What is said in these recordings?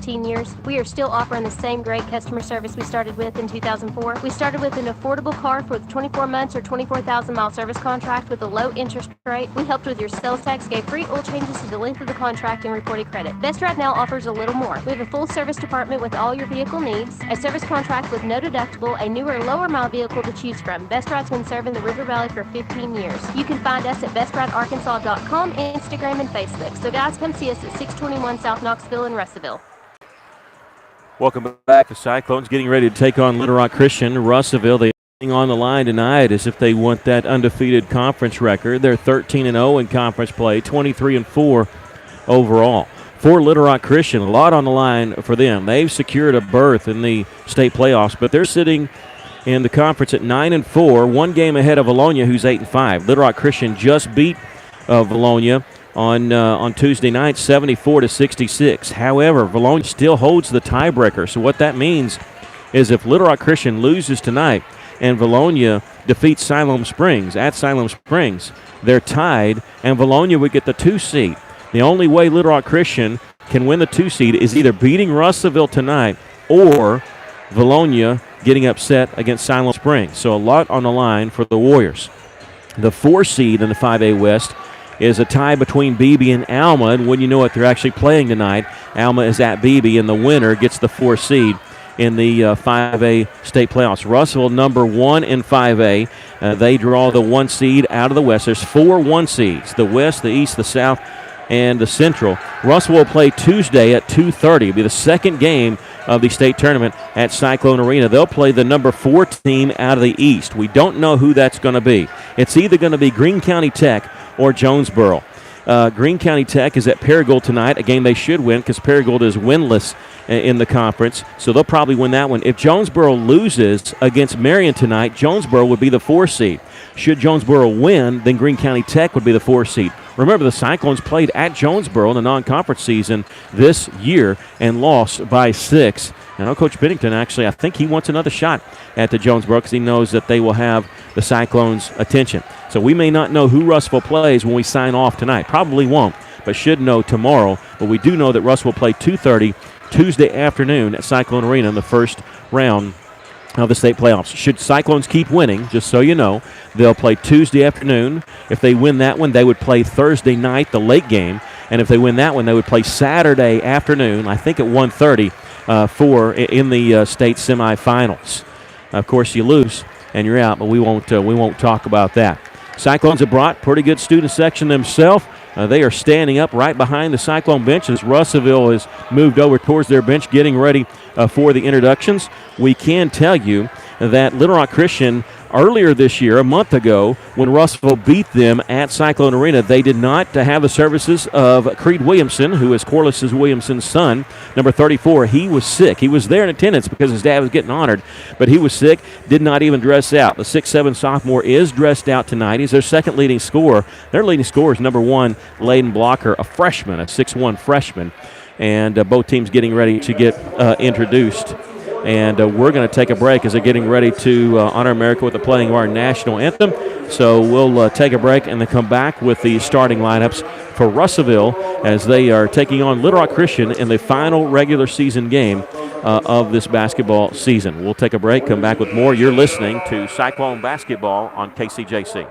15 years, we are still offering the same great customer service we started with in 2004. We started with an affordable car for 24 months or 24,000-mile service contract with a low interest rate. We helped with your sales tax, gave free oil changes to the length of the contract, and reported credit. Best Ride now offers a little more. We have a full service department with all your vehicle needs, a service contract with no deductible, a newer, lower-mile vehicle to choose from. Best Ride's been serving the River Valley for 15 years. You can find us at bestridearkansas.com, Instagram, and Facebook. So guys, come see us at 621 South Knoxville in Russellville. Welcome back. The Cyclones getting ready to take on Little Rock Christian. Russellville, they on the line tonight as if they want that undefeated conference record. They're 13-0 in conference play, 23-4 overall. For Little Rock Christian, a lot on the line for them. They've secured a berth in the state playoffs, but they're sitting in the conference at 9-4, one game ahead of Valonia, who's 8-5. Little Rock Christian just beat Valonia on Tuesday night, 74-66. However, Valonia still holds the tiebreaker. So what that means is if Little Rock Christian loses tonight and Valonia defeats Siloam Springs at Siloam Springs, they're tied, and Valonia would get the 2 seed. The only way Little Rock Christian can win the 2 seed is either beating Russellville tonight or Valonia getting upset against Siloam Springs. So a lot on the line for the Warriors. The 4 seed in the 5A West is a tie between Beebe and Alma, and when you know it, they're actually playing tonight. Alma is at Beebe, and the winner gets the 4 seed in the 5A state playoffs. Russellville, number 1 in 5A. They draw the 1 seed out of the West. There's 4 1 seeds, the West, the East, the South, and the Central. Russellville will play Tuesday at 2:30. It'll be the second game of the state tournament at Cyclone Arena. They'll play the number 4 team out of the East. We don't know who that's going to be. It's either going to be Greene County Tech or Jonesboro. Greene County Tech is at Paragould tonight, a game they should win because Paragould is winless in the conference, so they'll probably win that one. If Jonesboro loses against Marion tonight, Jonesboro would be the 4 seed. Should Jonesboro win, then Greene County Tech would be the 4 seed. Remember, the Cyclones played at Jonesboro in the non-conference season this year and lost by 6. I know Coach Bennington, actually, I think he wants another shot at the Jonesboro because he knows that they will have the Cyclones' attention. So we may not know who Russellville plays when we sign off tonight. Probably won't, but should know tomorrow. But we do know that Russellville will play 2:30 Tuesday afternoon at Cyclone Arena in the first round of the state playoffs. Should Cyclones keep winning, just so you know, they'll play Tuesday afternoon. If they win that one, they would play Thursday night, the late game. And if they win that one, they would play Saturday afternoon, I think at 1:30, in the state semifinals. Of course, you lose and you're out, but we won't talk about that. Cyclones have brought pretty good student section themselves. They are standing up right behind the Cyclone bench as Russellville has moved over towards their bench, getting ready for the introductions. We can tell you that Little Rock Christian earlier this year, a month ago, when Russellville beat them at Cyclone Arena, they did not have the services of Creed Williamson, who is Corliss Williamson's son, number 34. He was sick. He was there in attendance because his dad was getting honored, but he was sick, did not even dress out. The 6'7" sophomore is dressed out tonight. He's their second leading scorer. Their leading scorer is number 1, Layden Blocker, a freshman, a 6'1" freshman. And both teams getting ready to get introduced. And we're going to take a break as they're getting ready to honor America with the playing of our national anthem. So we'll take a break and then come back with the starting lineups for Russellville as they are taking on Little Rock Christian in the final regular season game of this basketball season. We'll take a break, come back with more. You're listening to Cyclone Basketball on KCJC.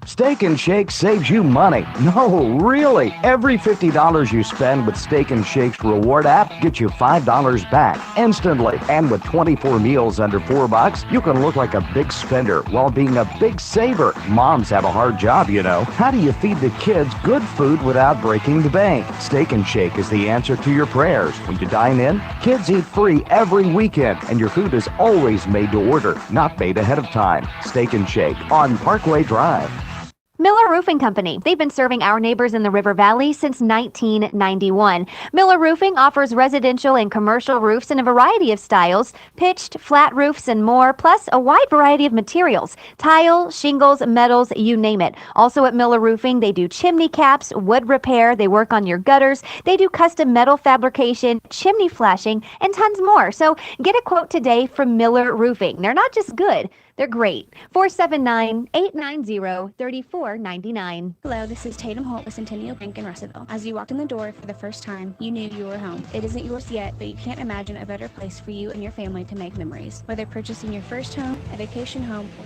Steak and Shake saves you money. No, really. Every $50 you spend with Steak and Shake's reward app gets you $5 back instantly. And with 24 meals under $4, you can look like a big spender while being a big saver. Moms have a hard job, you know. How do you feed the kids good food without breaking the bank? Steak and Shake is the answer to your prayers. When you dine in, kids eat free every weekend, and your food is always made to order, not made ahead of time. Steak and Shake on Parkway Drive. Miller Roofing Company. They've been serving our neighbors in the River Valley since 1991. Miller Roofing offers residential and commercial roofs in a variety of styles, pitched, flat roofs, and more, plus a wide variety of materials, tile, shingles, metals, you name it. Also at Miller Roofing, they do chimney caps, wood repair, they work on your gutters, they do custom metal fabrication, chimney flashing, and tons more. So get a quote today from Miller Roofing. They're not just good, They're great. 479-890-3499. Hello, this is Tatum Holt with Centennial Bank in Russellville. As you walked in the door for the first time, you knew you were home. It isn't yours yet, but you can't imagine a better place for you and your family to make memories. Whether purchasing your first home, a vacation home, or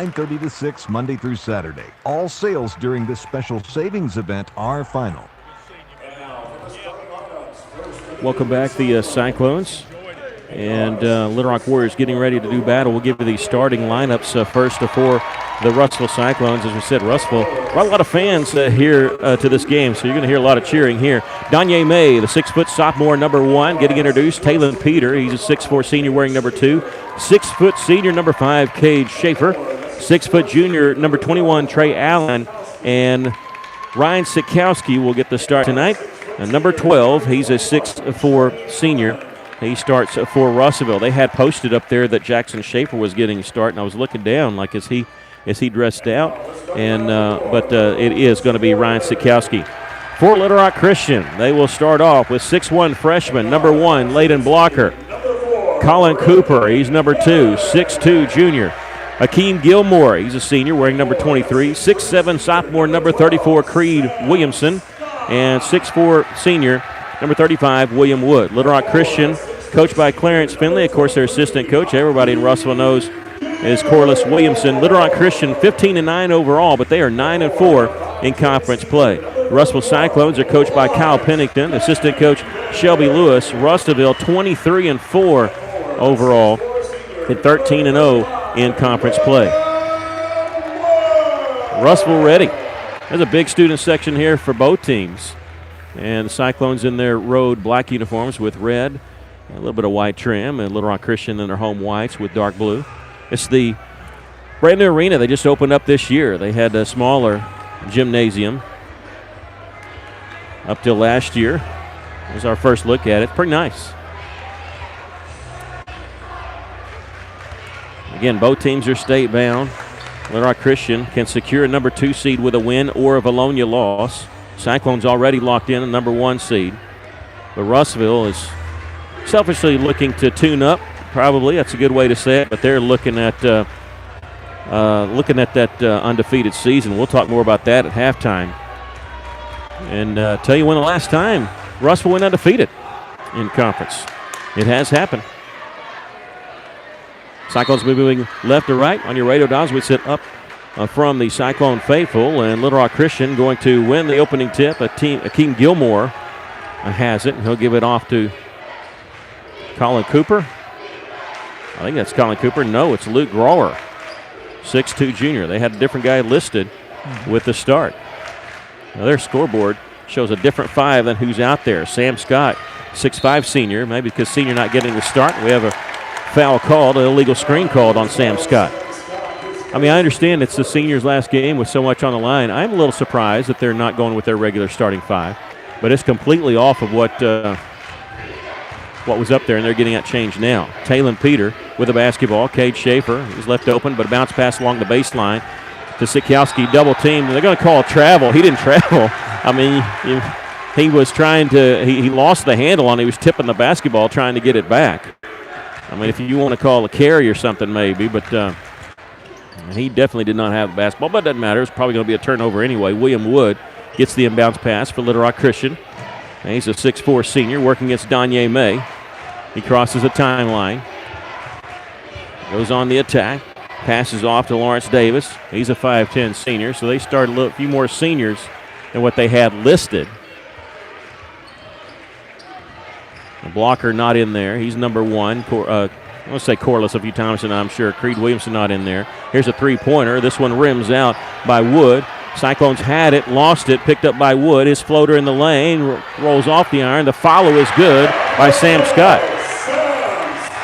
9:30 to 6, Monday through Saturday. All sales during this special savings event are final. Welcome back, the Cyclones. And Little Rock Warriors getting ready to do battle. We'll give you the starting lineups first for the Russellville Cyclones. As we said, Russellville brought a lot of fans here to this game, so you're going to hear a lot of cheering here. Danye May, the 6-foot sophomore, number 1, getting introduced. Taylon Peter, he's a 6'4" senior wearing number 2. 6-foot senior, number 5, Cade Schaefer. 6-foot junior, number 21, Trey Allen. And Ryan Sikowski will get the start tonight. And number 12, he's a 6'4" senior. He starts for Russellville. They had posted up there that Jackson Schaefer was getting a start, and I was looking down like, is he dressed out? And but it is going to be Ryan Sikowski. For Little Rock Christian, they will start off with 6'1" freshman, number 1, Layden Blocker. Colin Cooper, he's number 2, 6'2" junior. Akeem Gilmore, he's a senior, wearing number 23. 6'7" sophomore, number 34, Creed Williamson. And 6'4" senior, number 35, William Wood. Little Rock Christian, coached by Clarence Finley. Of course, their assistant coach, everybody in Russellville knows, is Corliss Williamson. Little Rock Christian, 15-9 overall, but they are 9-4 in conference play. Russellville Cyclones are coached by Kyle Pennington, assistant coach Shelby Lewis. Russellville, 23-4 overall, and 13-0 in conference play. Russellville ready. There's a big student section here for both teams. And the Cyclones in their road black uniforms with red, a little bit of white trim, and Little Rock Christian in their home whites with dark blue. It's the brand new arena they just opened up this year. They had a smaller gymnasium up till last year. Here's our first look at it. Pretty nice. Again, both teams are state bound. Little Rock Christian can secure a number 2 seed with a win or a Valonia loss. Cyclones already locked in a number 1 seed. But Russellville is selfishly looking to tune up. Probably that's a good way to say it. But they're looking at that undefeated season. We'll talk more about that at halftime. And tell you when the last time Russellville went undefeated in conference. It has happened. Cyclones moving left to right on your radio dials. We sit up from the Cyclone faithful, and Little Rock Christian going to win the opening tip. Akeem Gilmore has it, and he'll give it off to Colin Cooper. I think that's Colin Cooper. No, it's Luke Grower, 6'2" junior. They had a different guy listed with the start. Now their scoreboard shows a different 5 than who's out there. Sam Scott, 6'5" senior. Maybe because senior not getting the start. We have a foul called, an illegal screen called on Sam Scott. I mean, I understand it's the seniors' last game with so much on the line. I'm a little surprised that they're not going with their regular starting 5, but it's completely off of what was up there, and they're getting that changed now. Taylon Peter with the basketball. Cade Schaefer, he's left open, but a bounce pass along the baseline to Sikowski, double team. They're going to call a travel. He didn't travel. I mean, he was trying to, he lost the handle on it. He was tipping the basketball trying to get it back. I mean, if you want to call a carry or something maybe, but And he definitely did not have the basketball, but it doesn't matter. It's probably going to be a turnover anyway. William Wood gets the inbounds pass for Little Rock Christian. And he's a 6'4 senior working against Donye May. He crosses the timeline. Goes on the attack. Passes off to Lawrence Davis. He's a 5'10 senior, so they start a few more seniors than what they had listed. The blocker not in there. He's number 1. I'm going to say Corliss a few times, and I'm sure Creed Williamson not in there. Here's a three-pointer. This one rims out by Wood. Cyclones had it, lost it, picked up by Wood. His floater in the lane, rolls off the iron. The follow is good by Sam Scott.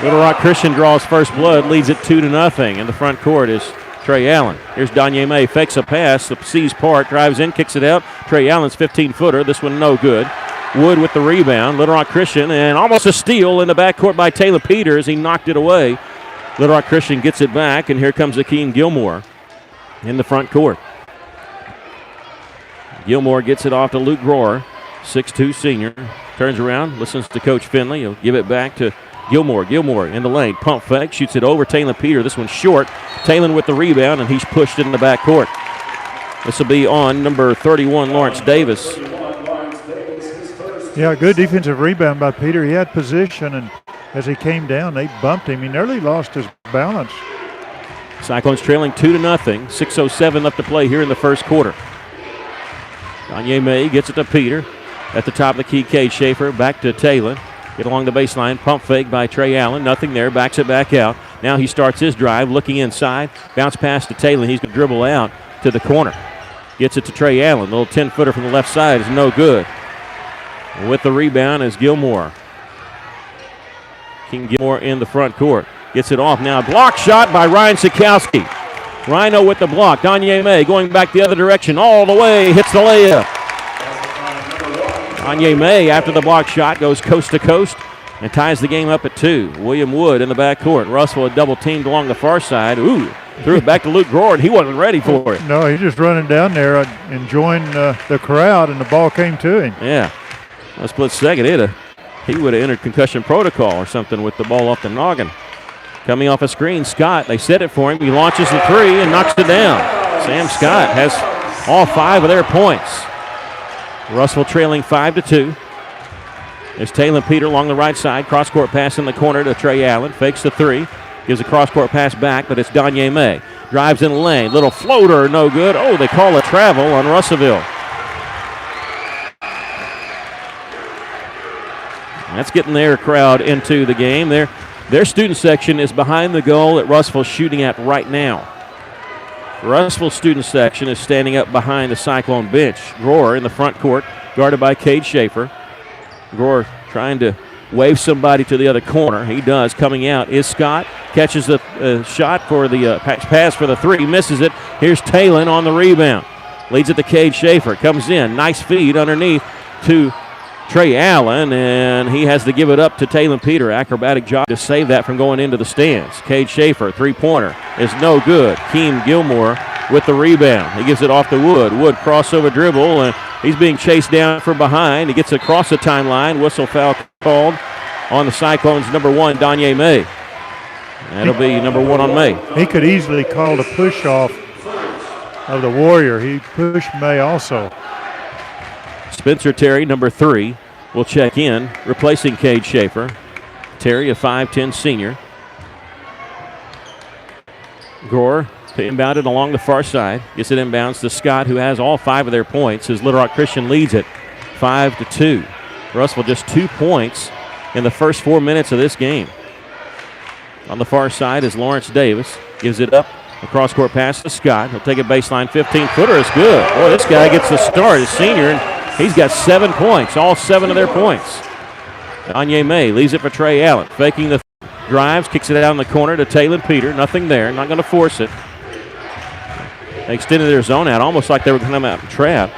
Little Rock Christian draws first blood, leads it 2-0. In the front court is Trey Allen. Here's Donye May, fakes a pass, the sees part, drives in, kicks it out. Trey Allen's 15-footer. This one no good. Wood with the rebound. Little Rock Christian, and almost a steal in the backcourt by Taylor Peters. He knocked it away. Little Rock Christian gets it back, and here comes Akeem Gilmore in the front court. Gilmore gets it off to Luke Grohr, 6'2 senior. Turns around, listens to Coach Finley. He'll give it back to Gilmore. Gilmore in the lane, pump fake, shoots it over Taylor Peters. This one's short. Taylor with the rebound, and he's pushed it in the backcourt. This will be on number 31, Lawrence Davis. Yeah, good defensive rebound by Peter. He had position, and as he came down, they bumped him. He nearly lost his balance. Cyclones trailing 2-0. 6:07 left to play here in the first quarter. Donye May gets it to Peter. At the top of the key, Cade Schaefer. Back to Taylor. Get along the baseline. Pump fake by Trey Allen. Nothing there. Backs it back out. Now he starts his drive, looking inside. Bounce pass to Taylor. He's going to dribble out to the corner. Gets it to Trey Allen. Little 10-footer from the left side is no good. With the rebound is Gilmore. King Gilmore in the front court. Gets it off now. Block shot by Ryan Sikowski. Rhino with the block. Donye May going back the other direction all the way. Hits the layup. Donye May, after the block shot, goes coast to coast and ties the game up at 2. William Wood in the backcourt. Russell had double teamed along the far side. Ooh, threw it back to Luke Grohr. He wasn't ready for it. No, he's just running down there enjoying the crowd, and the ball came to him. Yeah. A split second, he would have entered concussion protocol or something with the ball off the noggin. Coming off a screen, Scott, they set it for him. He launches the three and knocks it down. Sam Scott has all 5 of their points. Russell trailing 5-2. There's Taylor Peter along the right side. Cross-court pass in the corner to Trey Allen. Fakes the 3. Gives a cross-court pass back, but it's Donye May. Drives in the lane. Little floater, no good. Oh, they call a travel on Russellville. That's getting their crowd into the game. Their student section is behind the goal that Russell's shooting at right now. Russell's student section is standing up behind the Cyclone bench. Grohr in the front court, guarded by Cade Schaefer. Grohr trying to wave somebody to the other corner. He does. Coming out is Scott. Catches the shot for the pass for the 3. Misses it. Here's Talon on the rebound. Leads it to Cade Schaefer. Comes in. Nice feed underneath to Trey Allen, and he has to give it up to Taylor Peter. Acrobatic job to save that from going into the stands. Cade Schaefer, 3-pointer, is no good. Keem Gilmore with the rebound. He gives it off to Wood. Wood crossover dribble, and he's being chased down from behind. He gets across the timeline. Whistle foul called on the Cyclones' number 1, Donye May. That'll be number 1 on May. He could easily call the push-off of the Warrior. He pushed May also. Spencer Terry, number 3, will check in, replacing Cade Schaefer. Terry, a 5'10 senior. Grohr inbounded along the far side. Gets it inbounds to Scott, who has all 5 of their points as Little Rock Christian leads it 5-2. Russell just 2 points in the first 4 minutes of this game. On the far side is Lawrence Davis. Gives it up. A cross-court pass to Scott. He'll take a baseline 15-footer. It's good. Boy, this guy gets the start. He's senior, and he's got 7 points, all 7 of their points. Donye May leaves it for Trey Allen. Faking the drives, kicks it out in the corner to Taylor Peter. Nothing there, not going to force it. They extended their zone out, almost like they were going to come out and trap.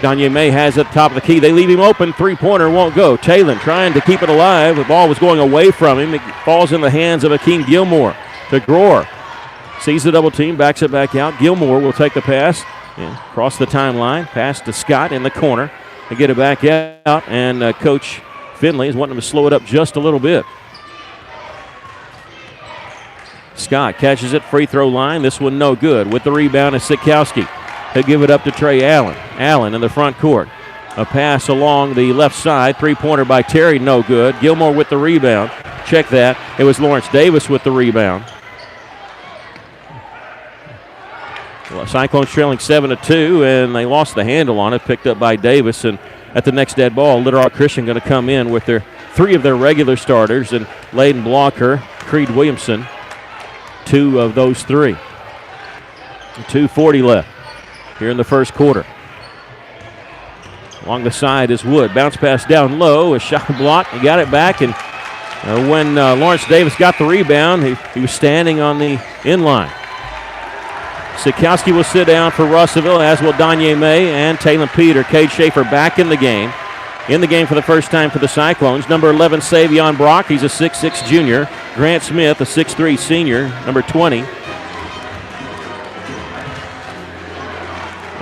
Donye May has it at the top of the key. They leave him open. 3-pointer won't go. Taylor trying to keep it alive. The ball was going away from him. It falls in the hands of Akeem Gilmore to Grohr. Sees the double team, backs it back out. Gilmore will take the pass. And cross the timeline, pass to Scott in the corner. They get it back out, and Coach Finley is wanting them to slow it up just a little bit. Scott catches it, free throw line. This one no good. With the rebound is Sikowski. He'll give it up to Trey Allen. Allen in the front court. A pass along the left side. Three-pointer by Terry, no good. Gilmore with the rebound. Check that. It was Lawrence Davis with the rebound. Well, Cyclones trailing 7-2, and they lost the handle on it. Picked up by Davis, and at the next dead ball, Little Rock Christian going to come in with three of their regular starters, and Layden Blocker, Creed Williamson, two of those three. 2:40 left here in the first quarter. Along the side is Wood. Bounce pass down low. A shot block. He got it back, and when Lawrence Davis got the rebound, he was standing on the inline. Sikowski will sit down for Russellville, as will Danye May and Taylor Peter. Cade Schaefer back in the game. In the game for the first time for the Cyclones. Number 11, Savion Brock. He's a 6'6 junior. Grant Smith, a 6'3 senior. Number 20.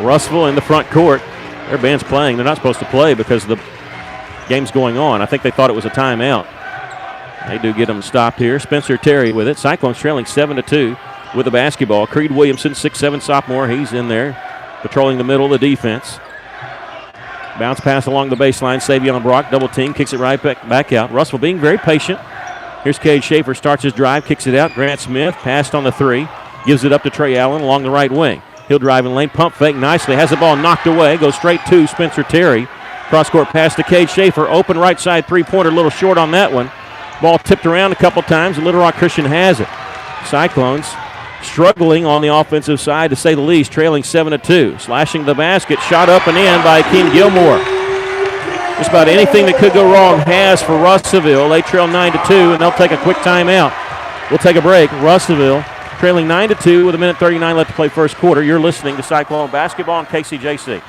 Russellville in the front court. Their band's playing. They're not supposed to play because the game's going on. I think they thought it was a timeout. They do get them stopped here. Spencer Terry with it. Cyclones trailing 7-2 with the basketball. Creed Williamson, 6'7 sophomore. He's in there patrolling the middle of the defense. Bounce pass along the baseline. Savion Brock, double team, kicks it right back out. Russell being very patient. Here's Cade Schaefer, starts his drive, kicks it out. Grant Smith passed on the three, gives it up to Trey Allen along the right wing. He'll drive in lane, pump fake nicely, has the ball knocked away, goes straight to Spencer Terry. Cross-court pass to Cade Schaefer, open right side three-pointer, a little short on that one. Ball tipped around a couple times, and Little Rock Christian has it. Cyclones struggling on the offensive side, to say the least, trailing 7-2. Slashing the basket, shot up and in by King Gilmore. Just about anything that could go wrong has for Russellville. They trail 9-2, and they'll take a quick timeout. We'll take a break. Russellville trailing 9-2 with 1:39 left to play first quarter. You're listening to Cyclone Basketball on KCJC.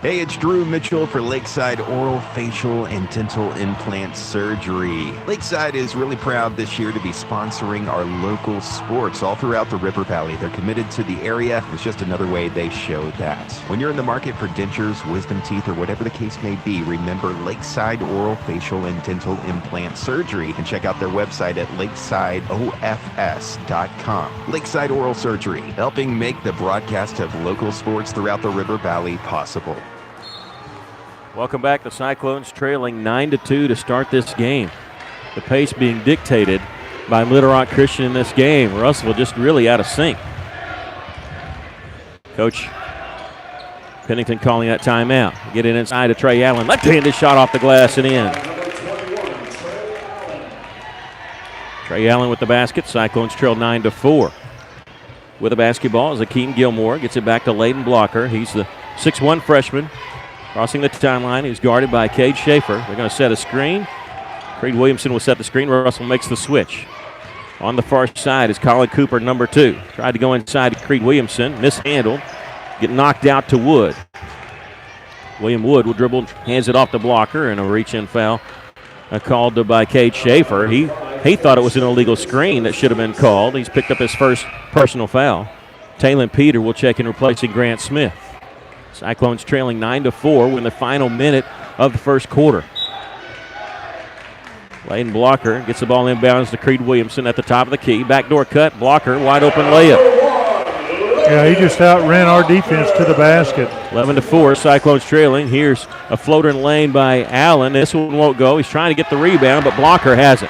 Hey, it's Drew Mitchell for Lakeside Oral, Facial, and Dental Implant Surgery. Lakeside is really proud this year to be sponsoring our local sports all throughout the River Valley. They're committed to the area. It's just another way they show that. When you're in the market for dentures, wisdom teeth, or whatever the case may be, remember Lakeside Oral, Facial, and Dental Implant Surgery, and check out their website at lakesideofs.com. Lakeside Oral Surgery, helping make the broadcast of local sports throughout the River Valley possible. Welcome back. The Cyclones trailing 9-2 to start this game. The pace being dictated by Little Rock Christian in this game. Russellville just really out of sync. Coach Pennington calling that timeout. Get it inside to Trey Allen. Left-handed shot off the glass and in. Trey Allen with the basket. Cyclones trail 9-4. With the basketball is Akeem Gilmore. Gets it back to Layden Blocker. He's the 6'1 freshman. Crossing the timeline, he's guarded by Cade Schaefer. They're going to set a screen. Creed Williamson will set the screen. Russell makes the switch. On the far side is Colin Cooper, number 2. Tried to go inside to Creed Williamson. Mishandled. Get knocked out to Wood. William Wood will dribble, hands it off to Blocker, and a reach-in foul called by Cade Schaefer. He thought it was an illegal screen that should have been called. He's picked up his first personal foul. Taylor Peter will check in, replacing Grant Smith. Cyclones trailing 9-4 in the final minute of the first quarter. Layden Blocker gets the ball inbounds to Creed Williamson at the top of the key. Backdoor cut, Blocker, wide open layup. Yeah, he just outran our defense to the basket. 11-4, Cyclones trailing. Here's a floater in lane by Allen. This one won't go. He's trying to get the rebound, but Blocker has it.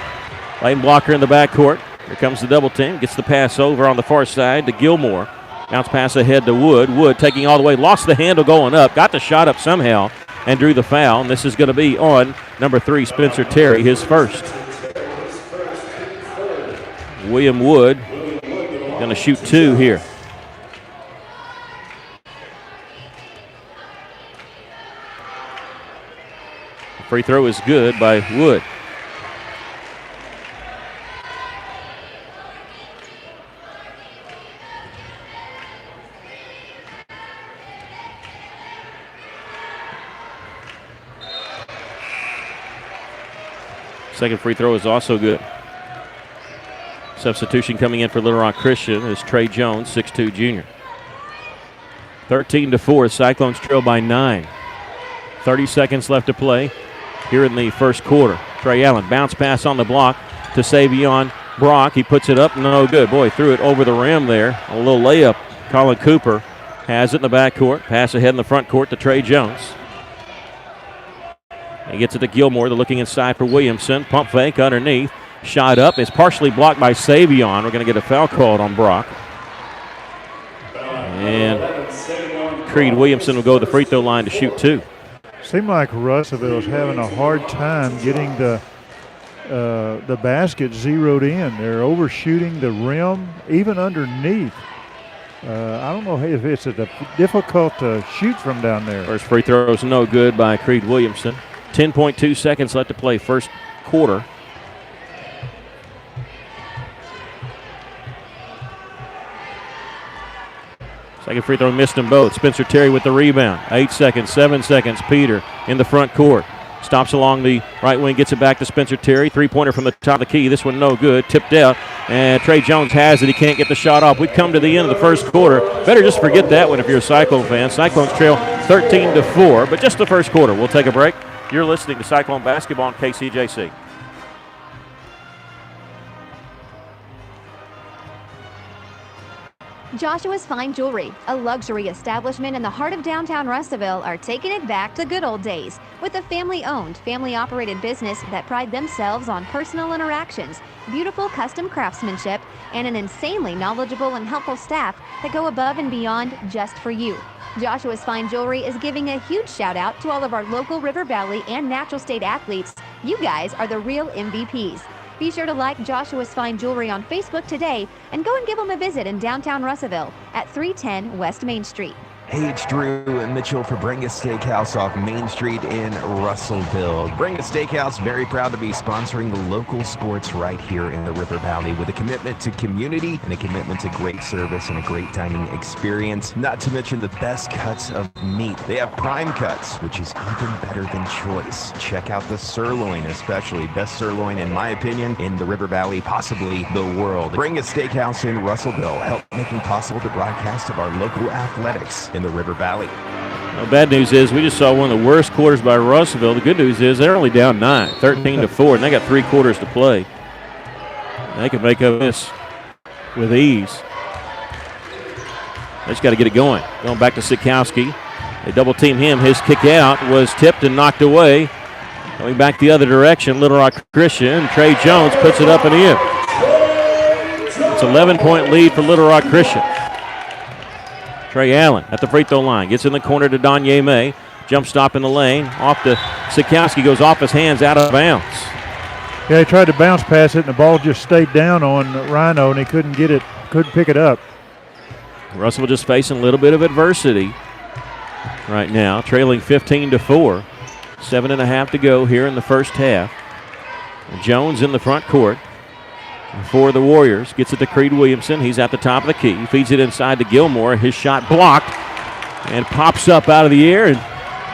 Layden Blocker in the backcourt. Here comes the double team. Gets the pass over on the far side to Gilmore. Bounce pass ahead to Wood. Wood taking all the way. Lost the handle going up. Got the shot up somehow and drew the foul. And this is going to be on number 3, Spencer Terry, his first. William Wood going to shoot 2 here. The free throw is good by Wood. Second free throw is also good. Substitution coming in for Little Rock Christian is Trey Jones, 6'2 junior. 13-4, Cyclones trail by 9. 30 seconds left to play here in the first quarter. Trey Allen, bounce pass on the block to Savion Brock. He puts it up, no good. Boy, threw it over the rim there. A little layup. Colin Cooper has it in the backcourt. Pass ahead in the front court to Trey Jones. He gets it to Gilmore. They're looking inside for Williamson. Pump fake underneath. Shot up. It's partially blocked by Savion. We're going to get a foul called on Brock. And Creed Williamson will go to the free throw line to shoot 2. Seemed like Russellville's having a hard time getting the basket zeroed in. They're overshooting the rim, even underneath. I don't know if it's difficult to shoot from down there. First free throw is no good by Creed Williamson. 10.2 seconds left to play first quarter. Second free throw missed them both. Spencer Terry with the rebound. 8 seconds, 7 seconds. Peter in the front court. Stops along the right wing, gets it back to Spencer Terry. Three-pointer from the top of the key. This one no good. Tipped out. And Trey Jones has it. He can't get the shot off. We've come to the end of the first quarter. Better just forget that one if you're a Cyclone fan. Cyclones trail 13-4, but just the first quarter. We'll take a break. You're listening to Cyclone Basketball on KCJC. Joshua's Fine Jewelry, a luxury establishment in the heart of downtown Russellville, are taking it back to good old days with a family-owned, family-operated business that pride themselves on personal interactions, beautiful custom craftsmanship, and an insanely knowledgeable and helpful staff that go above and beyond just for you. Joshua's Fine Jewelry is giving a huge shout out to all of our local River Valley and Natural State athletes. You guys are the real MVPs. Be sure to like Joshua's Fine Jewelry on Facebook today and go and give them a visit in downtown Russellville at 310 West Main Street. Hey, it's Drew and Mitchell for Bring a Steakhouse off Main Street in Russellville. Bring a Steakhouse, very proud to be sponsoring the local sports right here in the River Valley with a commitment to community and a commitment to great service and a great dining experience. Not to mention the best cuts of meat. They have prime cuts, which is even better than choice. Check out the sirloin, especially. Best sirloin, in my opinion, in the River Valley, possibly the world. Bring a Steakhouse in Russellville. Help making possible the broadcast of our local athletics in the River Valley. Well, bad news is we just saw one of the worst quarters by Russellville. The good news is they're only down 9, 13-4, and they got 3 quarters to play. They can make up this with ease. They just got to get it going. Going back to Sikowski. They double team him. His kick out was tipped and knocked away. Going back the other direction, Little Rock Christian. Trey Jones puts it up and in. It's an 11-point lead for Little Rock Christian. Trey Allen at the free throw line. Gets in the corner to Donye May. Jump stop in the lane. Off to Sikowski. Goes off his hands, out of bounds. Yeah, he tried to bounce pass it, and the ball just stayed down on Rhino, and he couldn't get it, couldn't pick it up. Russell just facing a little bit of adversity right now, trailing 15-4. 7.5 to go here in the first half. Jones in the front court for the Warriors. Gets it to Creed Williamson. He's at the top of the key. Feeds it inside to Gilmore. His shot blocked and pops up out of the air, and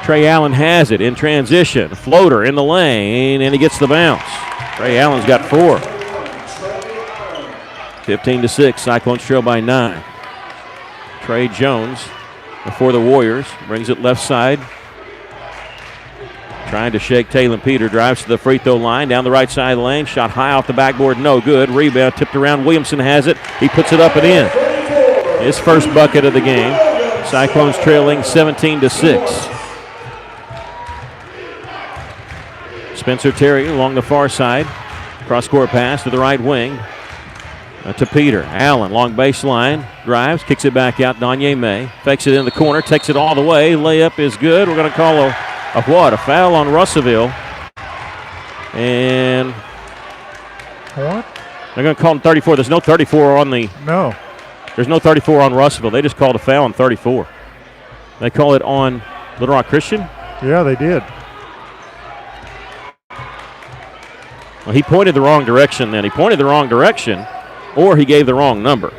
Trey Allen has it in transition. Floater in the lane, and he gets the bounce. Trey Allen's got 4. 15-6. Cyclones trail by 9. Trey Jones before the Warriors. Brings it left side. Trying to shake Taylor Peter. Drives to the free throw line. Down the right side of the lane. Shot high off the backboard. No good. Rebound tipped around. Williamson has it. He puts it up and in. His first bucket of the game. Cyclones trailing 17-6. Spencer Terry along the far side. Cross-court pass to the right wing. To Peter. Allen, long baseline. Drives. Kicks it back out. Donye May. Fakes it in the corner. Takes it all the way. Layup is good. We're going to call a foul on Russellville. And what? They're going to call him 34. There's no 34 on the. No. There's no 34 on Russellville. They just called a foul on 34. They call it on Little Rock Christian? Yeah, they did. Well, he pointed the wrong direction then. He pointed the wrong direction, or he gave the wrong number.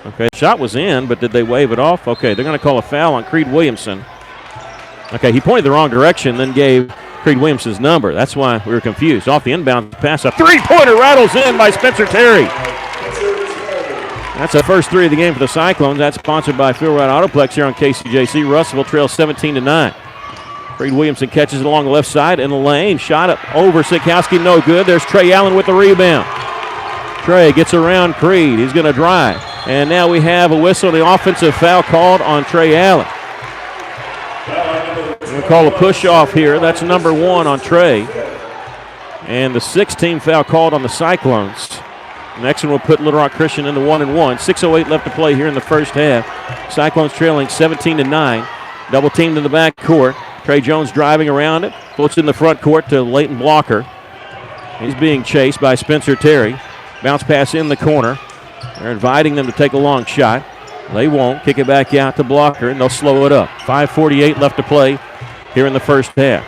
Okay, shot was in, but did they wave it off? Okay, they're going to call a foul on Creed Williamson. Okay, he pointed the wrong direction, then gave Creed Williamson's number. That's why we were confused. Off the inbound pass, a three-pointer rattles in by Spencer Terry. That's the first 3 of the game for the Cyclones. That's sponsored by Phil Wright Autoplex here on KCJC. Russellville trails 17-9. Creed Williamson catches it along the left side in the lane. Shot up over Sikowski, no good. There's Trey Allen with the rebound. Trey gets around Creed. He's going to drive. And now we have a whistle, the offensive foul called on Trey Allen. We'll call a push off here. That's number 1 on Trey. And the 6th-team foul called on the Cyclones. Next one will put Little Rock Christian into 1-1. 6:08 left to play here in the first half. Cyclones trailing 17-9. Double teamed in the back court. Trey Jones driving around it. Floats in the front court to Leighton Blocker. He's being chased by Spencer Terry. Bounce pass in the corner. They're inviting them to take a long shot. They won't. Kick it back out to Blocker, and they'll slow it up. 5:48 left to play here in the first half.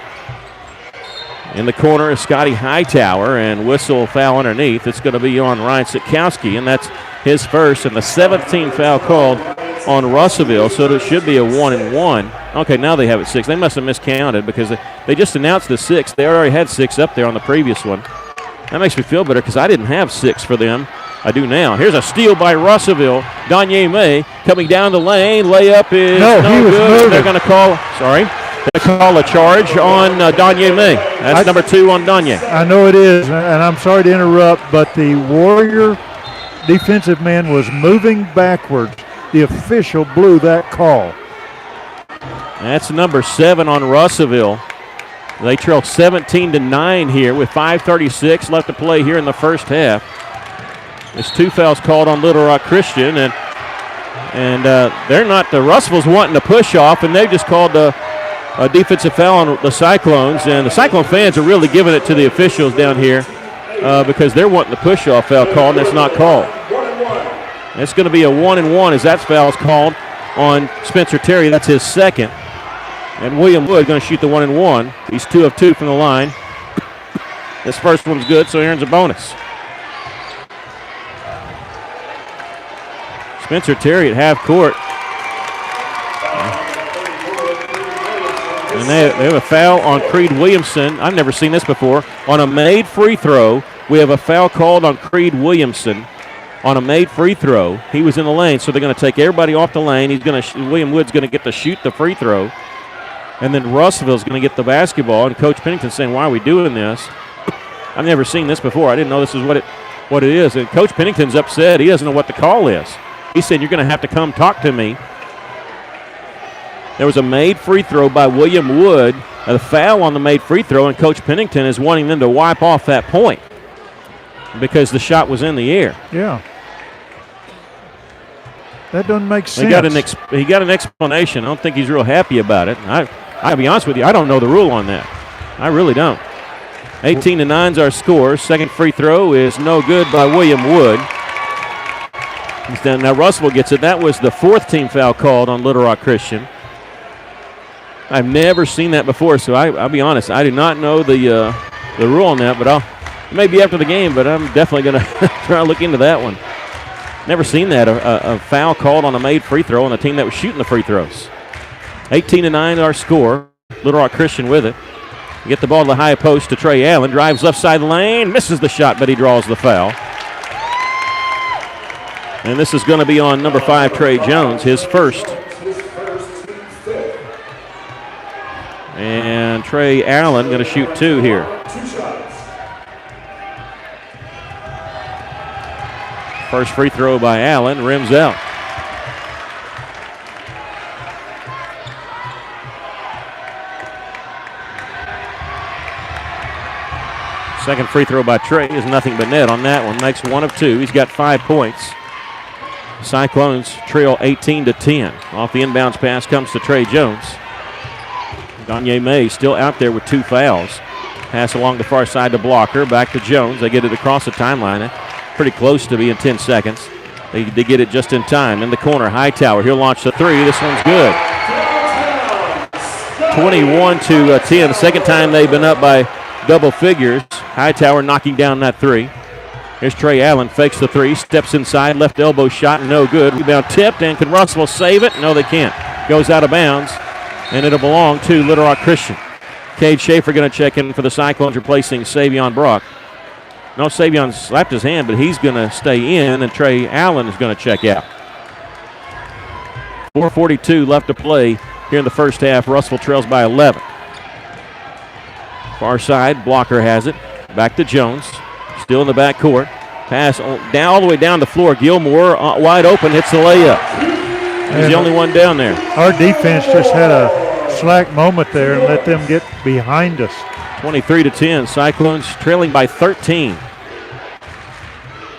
In the corner is Scotty Hightower, and whistle foul underneath. It's going to be on Ryan Sikowski, and that's his first, and the 7th-team foul called on Russellville, so it should be a 1-1. Okay, now they have it 6. They must have miscounted because they just announced the 6. They already had 6 up there on the previous one. That makes me feel better because I didn't have 6 for them. I do now. Here's a steal by Russellville. Danye May coming down the lane. Layup is no good. Moving. They're going to call a charge on Danye May. That's number 2 on Danye. I know it is, and I'm sorry to interrupt, but the Warrior defensive man was moving backwards. The official blew that call. That's number 7 on Russellville. They trail 17-9 here with 5:36 left to play here in the first half. There's 2 fouls called on Little Rock Christian, and they're not. The Russellville's wanting to push off, and they just called a defensive foul on the Cyclones, and the Cyclone fans are really giving it to the officials down here because they're wanting the push-off foul called, and it's not called. It's going to be a 1-1 as that foul is called on Spencer Terry. That's his 2nd. And William Wood going to shoot the 1-1. He's 2 of 2 from the line. This first one's good, so he earns a bonus. Spencer Terry at half court. And they have a foul on Creed Williamson. I've never seen this before. On a made free throw, we have a foul called on Creed Williamson. On a made free throw, he was in the lane, so they're going to take everybody off the lane. William Wood's going to get to shoot the free throw. And then Russellville's going to get the basketball. And Coach Pennington's saying, why are we doing this? I've never seen this before. I didn't know this is what it is. And Coach Pennington's upset. He doesn't know what the call is. He said, you're going to have to come talk to me. There was a made free throw by William Wood, a foul on the made free throw, and Coach Pennington is wanting them to wipe off that point because the shot was in the air. Yeah. That doesn't make sense. He got an explanation. I don't think he's real happy about it. I'll be honest with you, I don't know the rule on that. I really don't. 18-9's our score. 2nd free throw is no good by William Wood. He's down. Now Russell gets it. That was the 4th-team foul called on Little Rock Christian. I've never seen that before, so I'll be honest. I do not know the rule on that, but maybe after the game, but I'm definitely going to try to look into that one. Never seen that, a foul called on a made free throw on the team that was shooting the free throws. 18-9 our score. Little Rock Christian with it. Get the ball to the high post to Trey Allen. Drives left side lane. Misses the shot, but he draws the foul. And this is going to be on number 5, Trey Jones, his first. And Trey Allen going to shoot 2 here. First free throw by Allen, rims out. Second free throw by Trey is nothing but net on that one. Makes 1 of 2. He's got 5 points. Cyclones trail 18-10. Off the inbounds pass comes to Trey Jones. Danye May still out there with 2 fouls. Pass along the far side to Blocker. Back to Jones. They get it across the timeline. Pretty close to being 10 seconds. They get it just in time. In the corner, Hightower. He'll launch the 3. This one's good. 21-10. The second time they've been up by double figures. Hightower knocking down that 3. Here's Trey Allen. Fakes the 3. Steps inside. Left elbow shot. No good. Rebound tipped. And can Russell save it? No, they can't. Goes out of bounds. And it'll belong to Little Rock Christian. Cade Schaefer going to check in for the Cyclones, replacing Savion Brock. No, Savion slapped his hand, but he's going to stay in, and Trey Allen is going to check out. 4:42 left to play here in the first half. Russell trails by 11. Far side, blocker has it. Back to Jones. Still in the back court. Pass down all the way down the floor. Gilmore wide open, hits the layup. He's the only one down there. Our defense just had a slack moment there and let them get behind us. 23-10. Cyclones trailing by 13.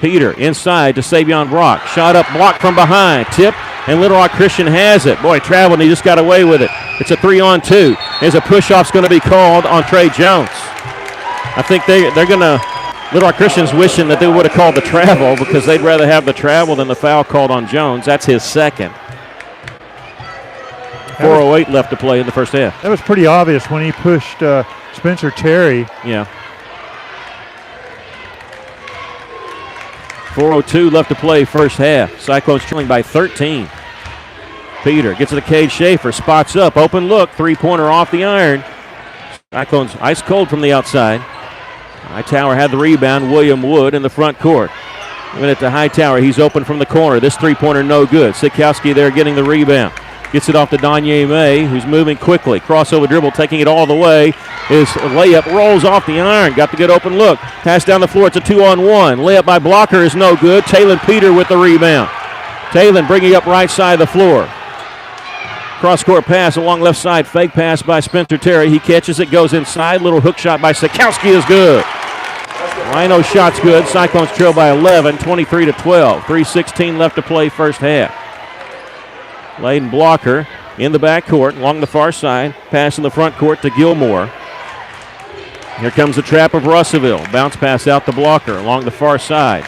Peter inside to Savion Brock. Shot up, blocked from behind. Tip, and Little Rock Christian has it. Boy, traveled, and he just got away with it. It's a 3-on-2. There's a push-off's going to be called on Trey Jones. I think they're going to, Little Rock Christian's wishing that they would have called the travel because they'd rather have the travel than the foul called on Jones. That's his second. 4:08 left to play in the first half. That was pretty obvious when he pushed Spencer Terry. Yeah. 4:02 left to play first half. Cyclones trailing by 13. Peter gets to the cage. Schaefer spots up. Open look. Three-pointer off the iron. Cyclones ice cold from the outside. Hightower had the rebound. William Wood in the front court. Giving it to Hightower. He's open from the corner. This three-pointer no good. Sikowski there getting the rebound. Gets it off to Danye May, who's moving quickly. Crossover dribble, taking it all the way. His layup rolls off the iron. Got the good open look. Pass down the floor. It's a 2-on-1. Layup by Blocker is no good. Talon Peter with the rebound. Talon bringing up right side of the floor. Cross-court pass along left side. Fake pass by Spencer Terry. He catches it, goes inside. Little hook shot by Sikowski is good. Rhino shot's good. Cyclones trail by 11, 23-12. 3:16 left to play first half. Layden Blocker in the back court along the far side. Pass in the front court to Gilmore. Here comes the trap of Russellville. Bounce pass out to Blocker along the far side.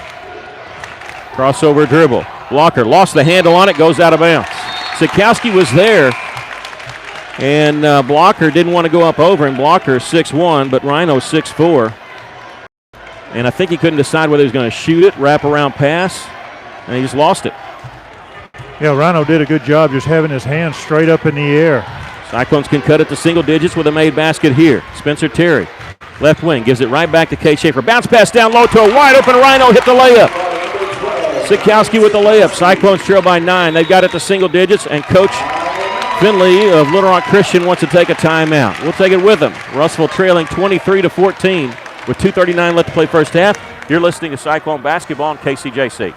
Crossover dribble. Blocker lost the handle on it, goes out of bounds. Sikowski was there, and Blocker didn't want to go up over him. Blocker 6'1", but Rhino 6'4". And I think he couldn't decide whether he was going to shoot it, wrap around pass, and he just lost it. Yeah, Rhino did a good job just having his hands straight up in the air. Cyclones can cut it to single digits with a made basket here. Spencer Terry, left wing, gives it right back to Kate Schaefer. Bounce pass down low to a wide open Rhino, hit the layup. Sikowski with the layup. Cyclones trail by 9. They've got it to single digits, and Coach Finley of Little Rock Christian wants to take a timeout. We'll take it with him. Russellville trailing 23-14 with 2:39 left to play first half. You're listening to Cyclone Basketball on KCJC.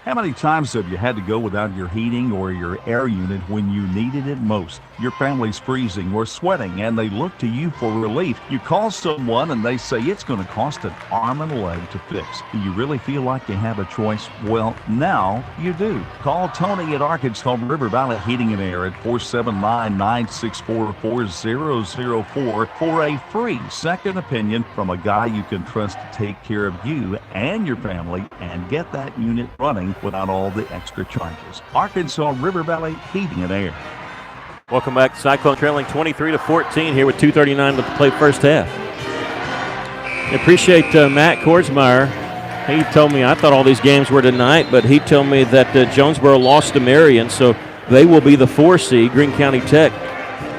How many times have you had to go without your heating or your air unit when you needed it most? Your family's freezing or sweating and they look to you for relief. You call someone and they say it's going to cost an arm and a leg to fix. Do you really feel like you have a choice? Well, now you do. Call Tony at Arkansas River Valley Heating and Air at 479-964-4004 for a free second opinion from a guy you can trust to take care of you and your family and get that unit running without all the extra charges. Arkansas River Valley Heating and Air. Welcome back. Cyclone trailing 23-14 here with 2:39 to play first half. I appreciate Matt Korsmeyer. He told me, I thought all these games were tonight, but he told me that Jonesboro lost to Marion, so they will be the 4 seed. Greene County Tech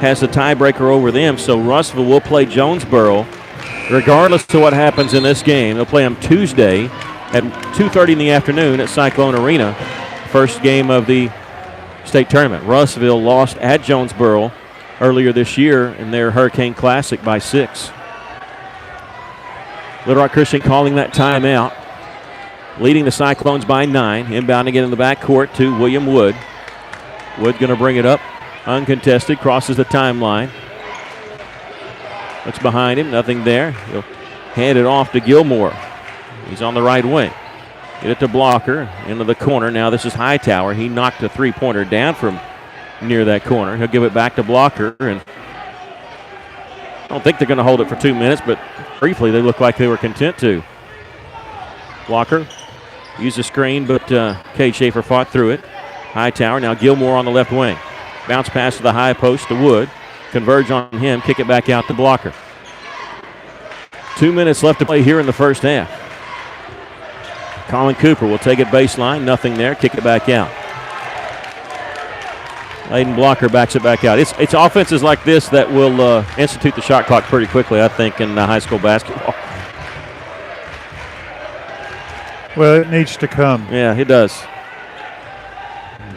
has the tiebreaker over them, so Russellville will play Jonesboro regardless of what happens in this game. They'll play them Tuesday at 2:30 in the afternoon at Cyclone Arena. First game of the state tournament. Russellville lost at Jonesboro earlier this year in their Hurricane Classic by 6. Little Rock Christian calling that timeout. Leading the Cyclones by 9. Inbounding it in the backcourt to William Wood. Wood going to bring it up. Uncontested. Crosses the timeline. Looks behind him. Nothing there. He'll hand it off to Gilmore. He's on the right wing. Get it to Blocker into the corner. Now this is Hightower. He knocked a three-pointer down from near that corner. He'll give it back to Blocker. And I don't think they're going to hold it for 2 minutes, but briefly they look like they were content to. Blocker used the screen, but Cade Schaefer fought through it. Hightower, now Gilmore on the left wing. Bounce pass to the high post to Wood. Converge on him, kick it back out to Blocker. 2 minutes left to play here in the first half. Colin Cooper will take it baseline. Nothing there. Kick it back out. Layden Blocker backs it back out. It's offenses like this that will institute the shot clock pretty quickly, I think, in high school basketball. Well, it needs to come. Yeah, it does.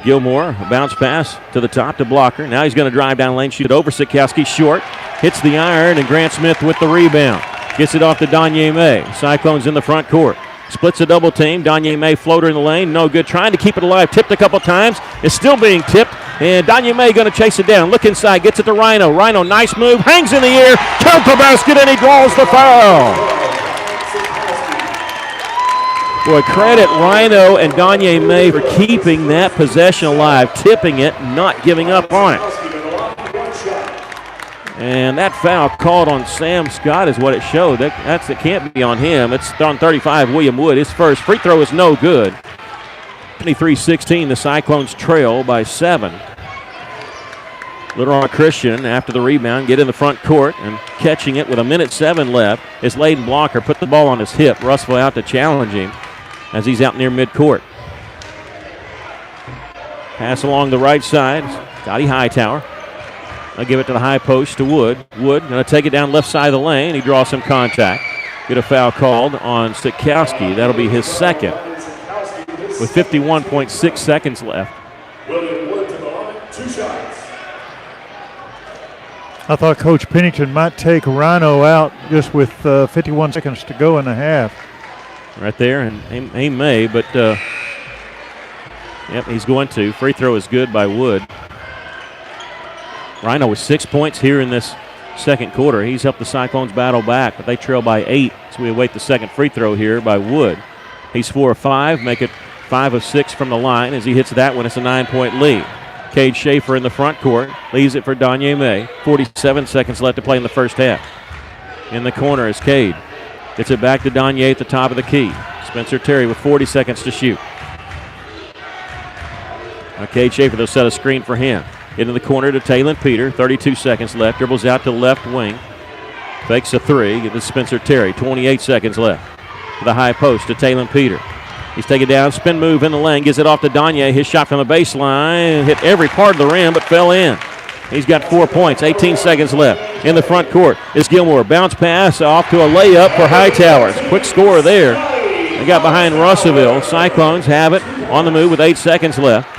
Gilmore, a bounce pass to the top to Blocker. Now he's going to drive down lane, shoot it over. Sikowski short, hits the iron, and Grant Smith with the rebound. Gets it off to Danye May. Cyclones in the front court. Splits a double team. Danye May floater in the lane. No good. Trying to keep it alive. Tipped a couple times. It's still being tipped. And Danye May going to chase it down. Look inside. Gets it to Rhino. Rhino, nice move. Hangs in the air. Count the basket, and he draws the foul. Boy, credit Rhino and Danye May for keeping that possession alive, tipping it, not giving up on it. And that foul called on Sam Scott is what it showed. It can't be on him. It's on 35, William Wood. His first free throw is no good. 23-16, the Cyclones trail by 7. Little Rock Christian, after the rebound, get in the front court, and catching it with 1:07 left is Layden Blocker. Put the ball on his hip. Russell out to challenge him as he's out near midcourt. Pass along the right side. Scotty Hightower. I'll give it to the high post to Wood. Wood going to take it down left side of the lane. He draws some contact. Get a foul called on Sikowski. That'll be his second with 51.6 seconds left. William Wood to the line, 2 shots. I thought Coach Pennington might take Rhino out just with 51 seconds to go in the half. Right there, and he may, but yep, he's going to. Free throw is good by Wood. Rhino with 6 points here in this second quarter. He's helped the Cyclones battle back, but they trail by 8. So we await the second free throw here by Wood. He's 4 of 5, make it 5 of 6 from the line. As he hits that one, it's a 9-point lead. Cade Schaefer in the front court, leaves it for Danye May. 47 seconds left to play in the first half. In the corner is Cade. Gets it back to Danye at the top of the key. Spencer Terry with 40 seconds to shoot. Cade Schaefer, they'll set a screen for him. Into the corner to Taylon Peter. 32 seconds left. Dribbles out to left wing. Fakes a 3. Get to Spencer Terry. 28 seconds left. To the high post to Taylon Peter. He's taken down. Spin move in the lane. Gives it off to Danye. His shot from the baseline. Hit every part of the rim but fell in. He's got 4 points. 18 seconds left. In the front court is Gilmore. Bounce pass off to a layup for Hightower. Quick score there. They got behind Russellville. Cyclones have it on the move with 8 seconds left.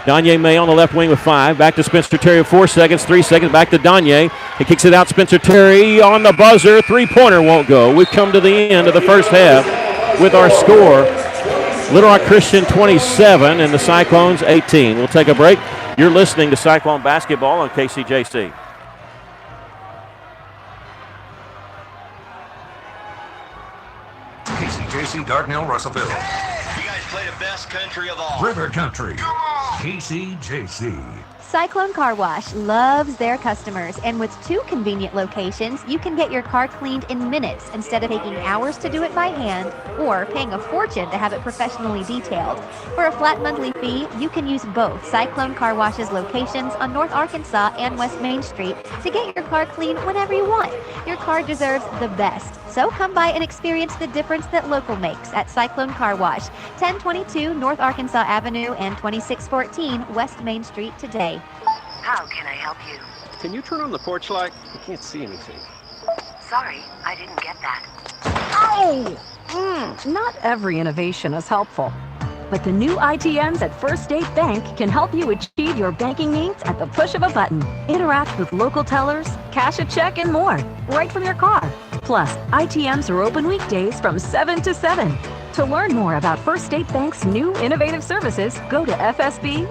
Danye May on the left wing with 5. Back to Spencer Terry with 4 seconds. 3 seconds. Back to Danye. He kicks it out. Spencer Terry on the buzzer. Three-pointer won't go. We've come to the end of the first half with our score. Little Rock Christian 27 and the Cyclones 18. We'll take a break. You're listening to Cyclone Basketball on KCJC. KCJC, Dardanelle, Russellville. You guys play the best country of all. River Country. KCJC. Cyclone Car Wash loves their customers, and with 2 convenient locations, you can get your car cleaned in minutes instead of taking hours to do it by hand or paying a fortune to have it professionally detailed. For a flat monthly fee, you can use both Cyclone Car Wash's locations on North Arkansas and West Main Street to get your car cleaned whenever you want. Your car deserves the best. So come by and experience the difference that local makes at Cyclone Car Wash, 1022 North Arkansas Avenue and 2614 West Main Street today. How can I help you? Can you turn on the porch light? I can't see anything. Sorry, I didn't get that. Ow! Not every innovation is helpful. But the new ITMs at First State Bank can help you achieve your banking needs at the push of a button. Interact with local tellers, cash a check, and more, right from your car. Plus, ITMs are open weekdays from 7 to 7. To learn more about First State Bank's new innovative services, go to fsbitm.com.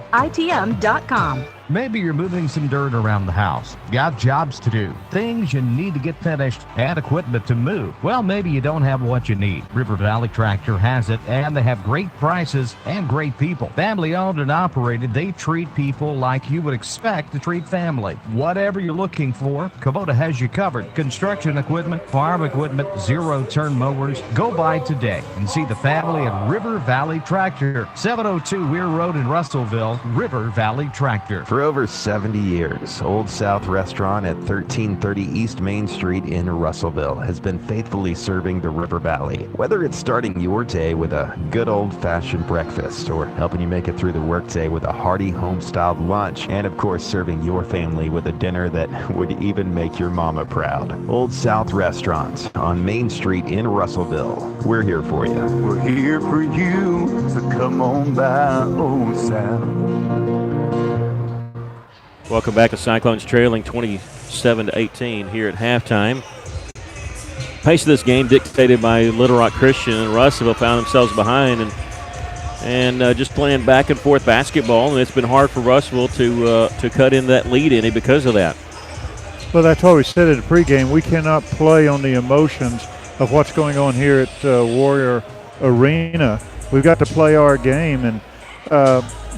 Maybe you're moving some dirt around the house. Got jobs to do, things you need to get finished, and equipment to move. Well, maybe you don't have what you need. River Valley Tractor has it, and they have great prices and great people. Family owned and operated, they treat people like you would expect to treat family. Whatever you're looking for, Kubota has you covered. Construction equipment, farm equipment, zero-turn mowers. Go by today and see the family at River Valley Tractor. 702 Weir Road in Russellville, River Valley Tractor. For For over 70 years, Old South Restaurant at 1330 East Main Street in Russellville has been faithfully serving the River Valley. Whether it's starting your day with a good old-fashioned breakfast or helping you make it through the workday with a hearty home-styled lunch, and of course serving your family with a dinner that would even make your mama proud. Old South Restaurant on Main Street in Russellville. We're here for you. We're here for you, so come on by Old South. Welcome back to Cyclones trailing 27-18 here at halftime. Pace of this game dictated by Little Rock Christian, and Russellville found themselves behind and just playing back and forth basketball, and it's been hard for Russellville to cut in that lead any because of that. Well, that's why we said at the pregame, we cannot play on the emotions of what's going on here at Warrior Arena. We've got to play our game, and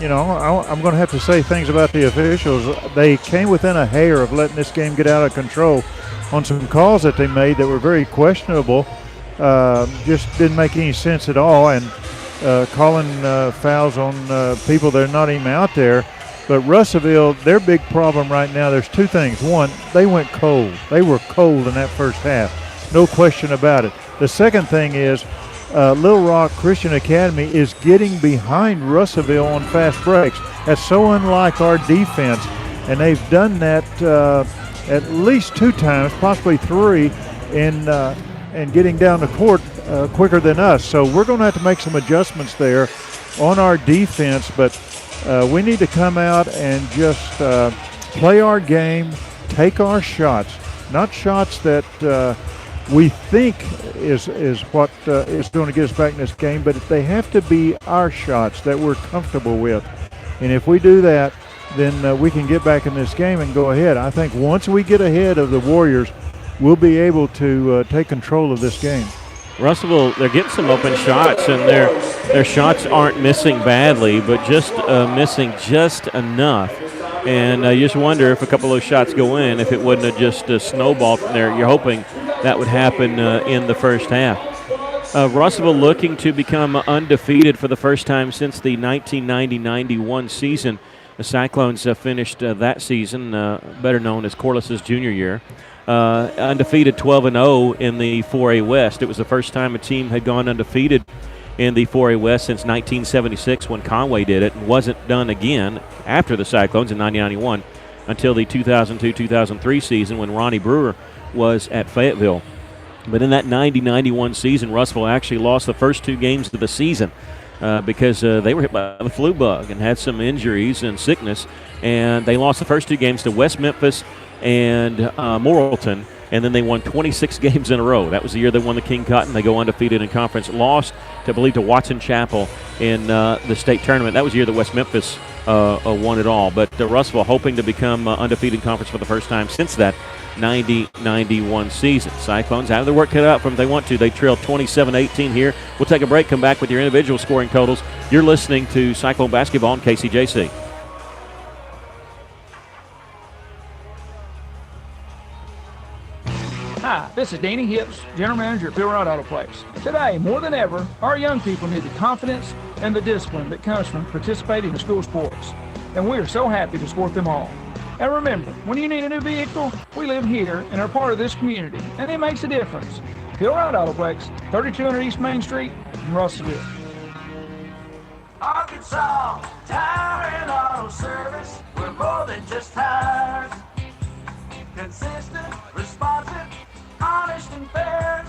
I'm going to have to say things about the officials. They came within a hair of letting this game get out of control on some calls that they made that were very questionable. Just didn't make any sense at all, and calling fouls on people that are not even out there. But Russellville, their big problem right now, there's two things. One, they went cold. They were cold in that first half. No question about it. The second thing is Little Rock Christian Academy is getting behind Russellville on fast breaks. That's so unlike our defense, and they've done that at least 2 times, possibly 3, in getting down the court quicker than us. So we're going to have to make some adjustments there on our defense, but we need to come out and just play our game, take our shots, not shots that we think is what is going to get us back in this game, but they have to be our shots that we're comfortable with. And if we do that, then we can get back in this game and go ahead. I think once we get ahead of the Warriors, we'll be able to take control of this game. Russellville, they're getting some open shots, and their shots aren't missing badly, but just missing just enough. And you just wonder if a couple of those shots go in, if it wouldn't have just snowballed from there. You're hoping that would happen in the first half. Russellville looking to become undefeated for the first time since the 1990-91 season. The Cyclones finished that season, better known as Corliss's junior year, undefeated 12-0 in the 4A West. It was the first time a team had gone undefeated in the 4A West since 1976 when Conway did it, and wasn't done again after the Cyclones in 1991 until the 2002-2003 season when Ronnie Brewer was at Fayetteville. But in that 90-91 season, Russellville actually lost the first 2 games of the season because they were hit by the flu bug and had some injuries and sickness, and they lost the first 2 games to West Memphis and Morrilton, and then they won 26 games in a row. That was the year they won the King Cotton. They go undefeated in conference. Lost, I believe, to Watson Chapel in the state tournament. That was the year that West Memphis won it all. But Russellville hoping to become undefeated in conference for the first time since that 90-91 season. Cyclones have their work cut out for them if they want to. They trail 27-18 here. We'll take a break, come back with your individual scoring totals. You're listening to Cyclone Basketball on KCJC. Hi, this is Danny Hips, General Manager at Bill Wright Auto Place. Today, more than ever, our young people need the confidence and the discipline that comes from participating in school sports. And we are so happy to support them all. And remember, when you need a new vehicle, we live here and are part of this community, and it makes a difference. Bill Wright Auto Place, 3200 East Main Street in Russellville. Arkansas Tire and Auto Service, we're more than just tires. Consistent, responsive, honest and fair.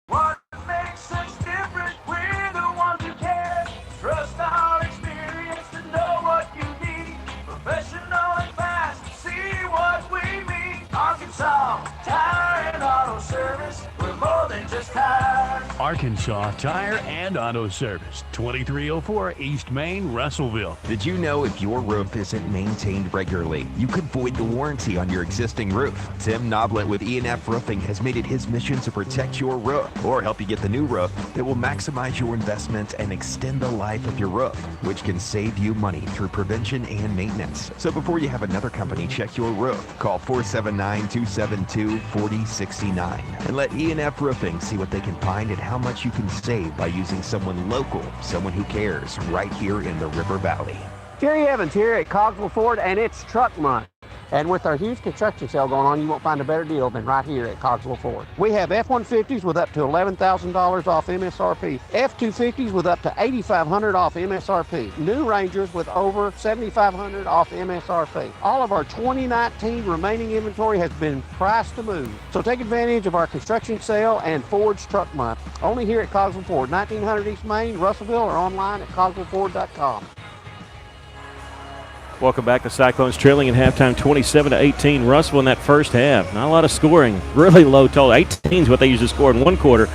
What makes us different? We're the ones who care. Trust our experience to know what you need. Professional and fast, see what we mean. Arkansas Tire and Auto Service, we're more than just tires. Arkansas Tire and Auto Service, 2304 East Main, Russellville. Did you know if your roof isn't maintained regularly, you could void the warranty on your existing roof? Tim Noblet with E&F Roofing has made it his mission to protect your roof or help you get the new roof that will maximize your investment and extend the life of your roof, which can save you money through prevention and maintenance. So before you have another company check your roof, call 479-272-4069 and let E&F Roofing see what they can find and how much you can save by using someone local, someone who cares, right here in the River Valley. Jerry Evans here at Cogswell Ford, and it's truck month. And with our huge construction sale going on, you won't find a better deal than right here at Cogswell Ford. We have F-150s with up to $11,000 off MSRP, F-250s with up to $8,500 off MSRP, new Rangers with over $7,500 off MSRP. All of our 2019 remaining inventory has been priced to move. So take advantage of our construction sale and Ford's Truck Month. Only here at Cogswell Ford, 1900 East Main, Russellville, or online at cogswellford.com. Welcome back. The Cyclones trailing at halftime 27-18. Russellville in that first half. Not a lot of scoring. Really low total. 18 is what they usually score in one quarter.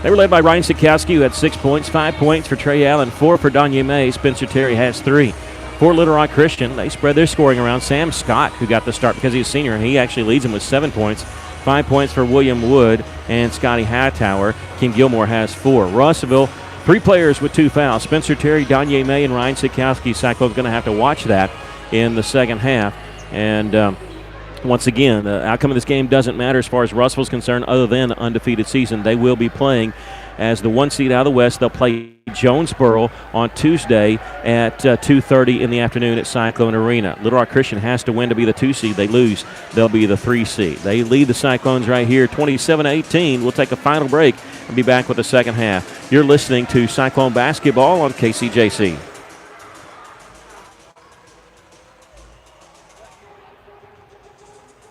They were led by Ryan Sikowski, who had 6 points. 5 points for Trey Allen. 4 for Danye May. Spencer Terry has 3. For Little Rock Christian, they spread their scoring around. Sam Scott, who got the start because he's a senior, and he actually leads them with 7 points. 5 points for William Wood and Scotty Hightower. Kim Gilmore has 4. Russellville, 3 players with 2 fouls. Spencer Terry, Danye May, and Ryan Sikowski. Cyclones going to have to watch that in the second half. And once again, the outcome of this game doesn't matter as far as Russellville's concerned other than an undefeated season. They will be playing as the 1 seed out of the West. They'll play Jonesboro on Tuesday at 2:30 in the afternoon at Cyclone Arena. Little Rock Christian has to win to be the 2 seed. They lose, they'll be the 3 seed. They lead the Cyclones right here 27-18. We'll take a final break and be back with the second half. You're listening to Cyclone Basketball on KCJC.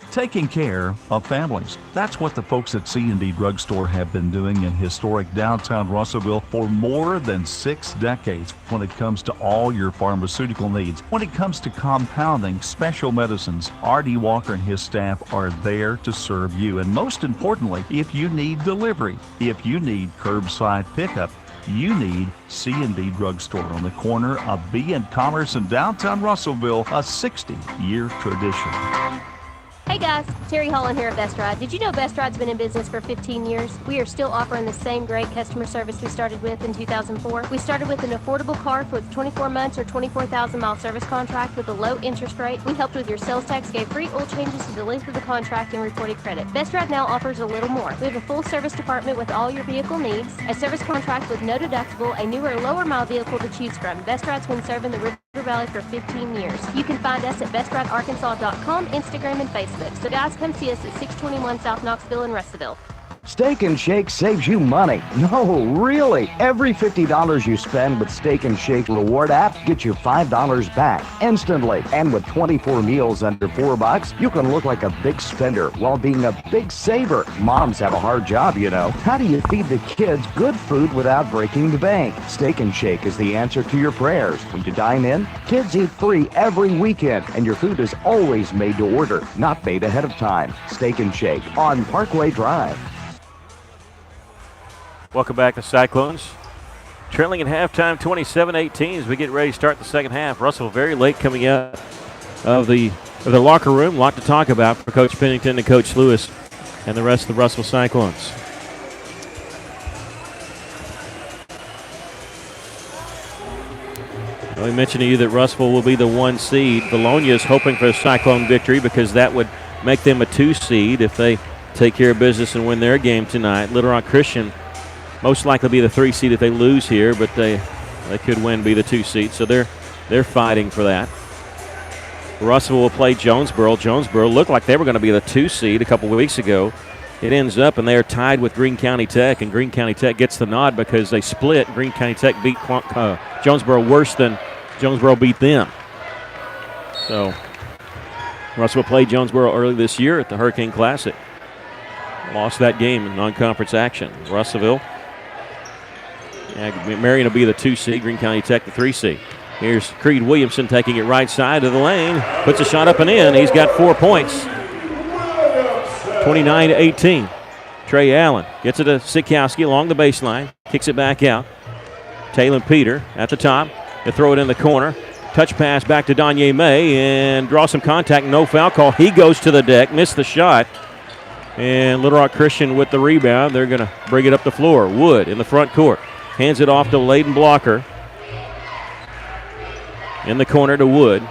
Taking care of families. That's what the folks at C&D Drugstore have been doing in historic downtown Russellville for more than 6 decades when it comes to all your pharmaceutical needs. When it comes to compounding special medicines, R.D. Walker and his staff are there to serve you. And most importantly, if you need delivery, if you need curbside pickup, you need C&D Drugstore on the corner of B and Commerce in downtown Russellville, a 60-year tradition. Hey guys, Terry Holland here at Best Ride. Did you know Best Ride's been in business for 15 years? We are still offering the same great customer service we started with in 2004. We started with an affordable car with 24 months or 24,000 mile service contract with a low interest rate. We helped with your sales tax, gave free oil changes to the length of the contract, and reported credit. Best Ride now offers a little more. We have a full service department with all your vehicle needs, a service contract with no deductible, a newer, lower mile vehicle to choose from. Best Ride's been serving the River Valley for 15 years. You can find us at BestRideArkansas.com, Instagram, and Facebook. So guys, come see us at 621 South Knoxville in Russellville. Steak and Shake saves you money. No, really. Every $50 you spend with Steak and Shake reward app gets you $5 back instantly. And with 24 meals under $4, you can look like a big spender while being a big saver. Moms have a hard job, you know. How do you feed the kids good food without breaking the bank? Steak and Shake is the answer to your prayers. When you dine in, kids eat free every weekend, and your food is always made to order, not made ahead of time. Steak and Shake on Parkway Drive. Welcome back to Cyclones. Trailing at halftime 27-18 as we get ready to start the second half. Russell very late coming out of the locker room. A lot to talk about for Coach Pennington and Coach Lewis and the rest of the Russell Cyclones. We mentioned to you that Russell will be the 1 seed. Bologna is hoping for a Cyclone victory because that would make them a 2 seed if they take care of business and win their game tonight. Little Rock Christian most likely be the 3 seed if they lose here, but they could win, be the 2 seed. So they're fighting for that. Russell will play Jonesboro. Jonesboro looked like they were going to be the 2 seed a couple weeks ago. It ends up, and they are tied with Greene County Tech, and Greene County Tech gets the nod because they split. Greene County Tech beat Jonesboro worse than Jonesboro beat them. So Russell played Jonesboro early this year at the Hurricane Classic. Lost that game in non-conference action. Russellville. Marion will be the 2 seed, Greene County Tech the 3 seed. Here's Creed Williamson taking it right side of the lane. Puts a shot up and in. He's got 4 points. 29-18. Trey Allen gets it to Sikowski along the baseline. Kicks it back out. Taylor Peter at the top. They throw it in the corner. Touch pass back to Danye May and draw some contact. No foul call. He goes to the deck. Missed the shot. And Little Rock Christian with the rebound. They're going to bring it up the floor. Wood in the front court. Hands it off to Layden Blocker. In the corner to Wood.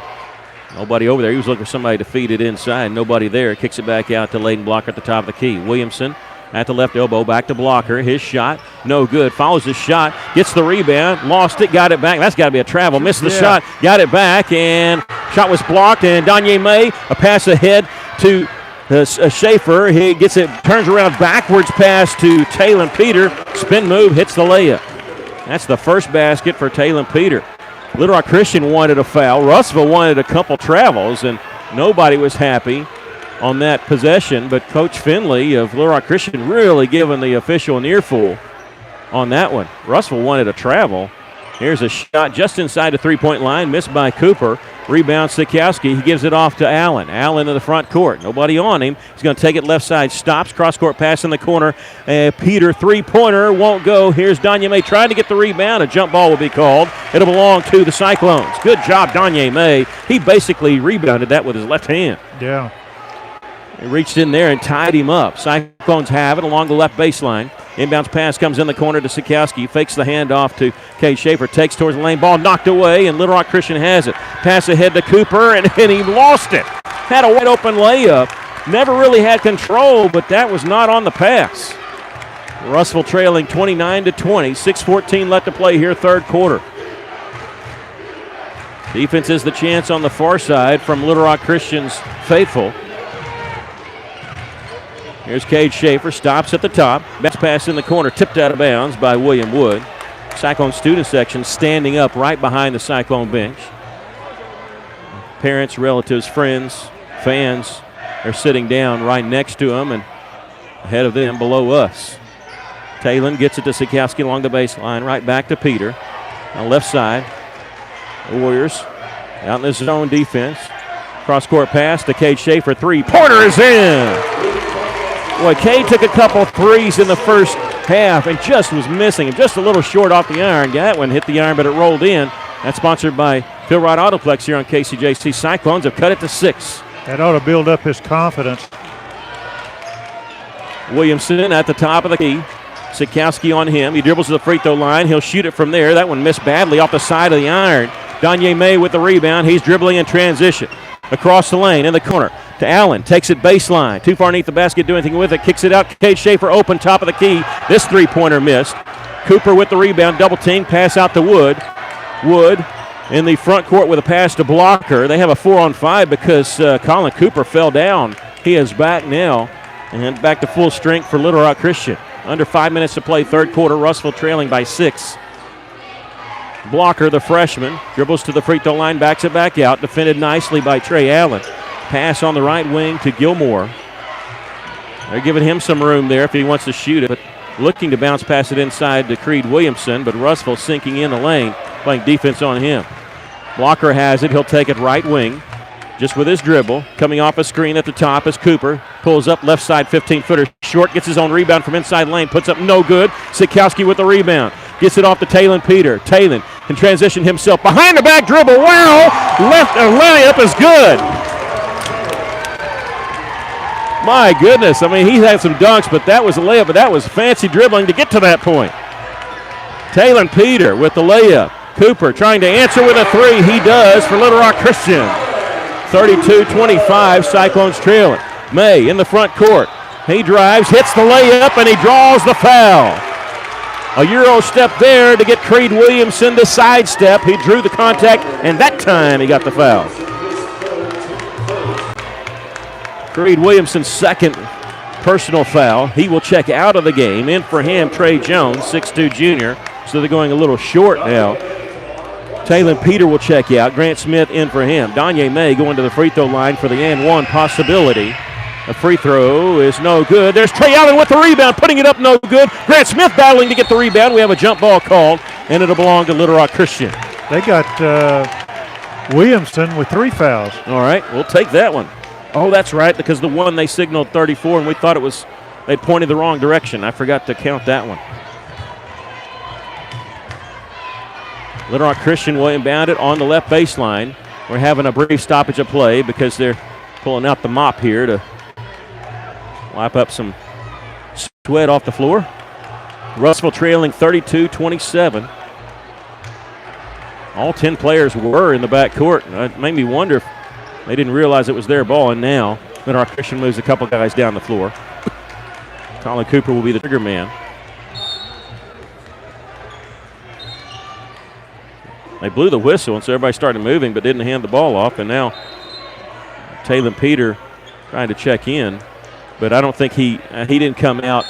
Nobody over there. He was looking for somebody to feed it inside. Nobody there. Kicks it back out to Layden Blocker at the top of the key. Williamson at the left elbow. Back to Blocker. His shot. no good. Follows his shot, gets the rebound, lost it, got it back. That's got to be a travel. Missed the shot, got it back, and shot was blocked. And Danye May, a pass ahead to Schaefer. He gets it, turns around, backwards pass to Talon Peter. Spin move, hits the layup. That's the first basket for Talon Peter. Little Rock Christian wanted a foul. Russellville wanted a couple travels, and nobody was happy on that possession, but Coach Finley of Little Rock Christian really giving the official an earful on that one. Russellville wanted a travel. Here's a shot just inside the three-point line, missed by Cooper. Rebound Sikowski. He gives it off to Allen. Allen in the front court. Nobody on him. He's going to take it left side. Stops. Cross-court pass in the corner. Peter, three-pointer, won't go. Here's Danye May trying to get the rebound. A jump ball will be called. It'll belong to the Cyclones. Good job, Danye May. He basically rebounded that with his left hand. Yeah. He reached in there and tied him up. Cyclones have it along the left baseline. Inbounds pass comes in the corner to Sikowski. Fakes the handoff to Cade Schaefer. Takes towards the lane. Ball knocked away, and Little Rock Christian has it. Pass ahead to Cooper, and he lost it. Had a wide open layup. Never really had control, but that was not on the pass. Russellville trailing 29-20. 6:14 left to play here, third quarter. Defense is the chance on the far side from Little Rock Christian's faithful. Here's Cade Schaefer, stops at the top. Best pass in the corner, tipped out of bounds by William Wood. Cyclone student section standing up right behind the Cyclone bench. Parents, relatives, friends, fans are sitting down right next to them and ahead of them below us. Talon gets it to Sikowski along the baseline, right back to Peter. On the left side, the Warriors out in the zone defense. Cross-court pass to Cade Schaefer. Three-pointer is in. Boy, Cade took a couple threes in the first half and just was missing him. Just a little short off the iron. That one hit the iron, but it rolled in. That's sponsored by Phil Wright Autoplex here on KCJC. Cyclones have cut it to 6. That ought to build up his confidence. Williamson at the top of the key. Sikowski on him. He dribbles to the free throw line. He'll shoot it from there. That one missed badly off the side of the iron. Danye May with the rebound. He's dribbling in transition. Across the lane in the corner to Allen. Takes it baseline. Too far underneath the basket, do anything with it. Kicks it out. Cade Schaefer open, top of the key. This three-pointer missed. Cooper with the rebound. Double team. Pass out to Wood. Wood in the front court with a pass to Blocker. They have a 4-on-5 because Colin Cooper fell down. He is back now and back to full strength for Little Rock Christian. Under 5 minutes to play, third quarter. Russellville trailing by 6. Blocker, the freshman, dribbles to the free throw line, backs it back out, defended nicely by Trey Allen. Pass on the right wing to Gilmore. They're giving him some room there if he wants to shoot it, but looking to bounce pass it inside to Creed Williamson, but Russellville sinking in the lane, playing defense on him. Blocker has it. He'll take it right wing, just with his dribble. Coming off a screen at the top is Cooper. Pulls up left side, 15-footer. Short, gets his own rebound from inside lane, puts up no good. Sikowski with the rebound. Gets it off to Talon Peter. Talon can transition himself. Behind the back dribble. Wow! Left layup is good. My goodness. I mean, he's had some dunks, but that was a layup, but that was fancy dribbling to get to that point. Talon Peter with the layup. Cooper trying to answer with a three. He does for Little Rock Christian. 32-25, Cyclones trailing. May in the front court. He drives, hits the layup, and he draws the foul. A Euro step there to get Creed Williamson to sidestep. He drew the contact, and that time he got the foul. Creed Williamson's second personal foul. He will check out of the game. In for him, Trey Jones, 6'2 junior. So they're going a little short now. Talon Peter will check out. Grant Smith in for him. Danye May going to the free throw line for the and one possibility. A free throw is no good. There's Trey Allen with the rebound, putting it up no good. Grant Smith battling to get the rebound. We have a jump ball called, and it'll belong to Little Rock Christian. They got Williamson with 3 fouls. All right, we'll take that one. Oh, that's right, because the one they signaled 34, and we thought it was, they pointed the wrong direction. I forgot to count that one. Little Rock Christian will inbound it on the left baseline. We're having a brief stoppage of play because they're pulling out the mop here to wipe up some sweat off the floor. Russellville trailing 32-27. All 10 players were in the backcourt. It made me wonder if they didn't realize it was their ball, and now Little Rock Christian moves a couple guys down the floor. Colin Cooper will be the trigger man. They blew the whistle, and so everybody started moving but didn't hand the ball off. And now Taylor Peter trying to check in, but I don't think he didn't come out.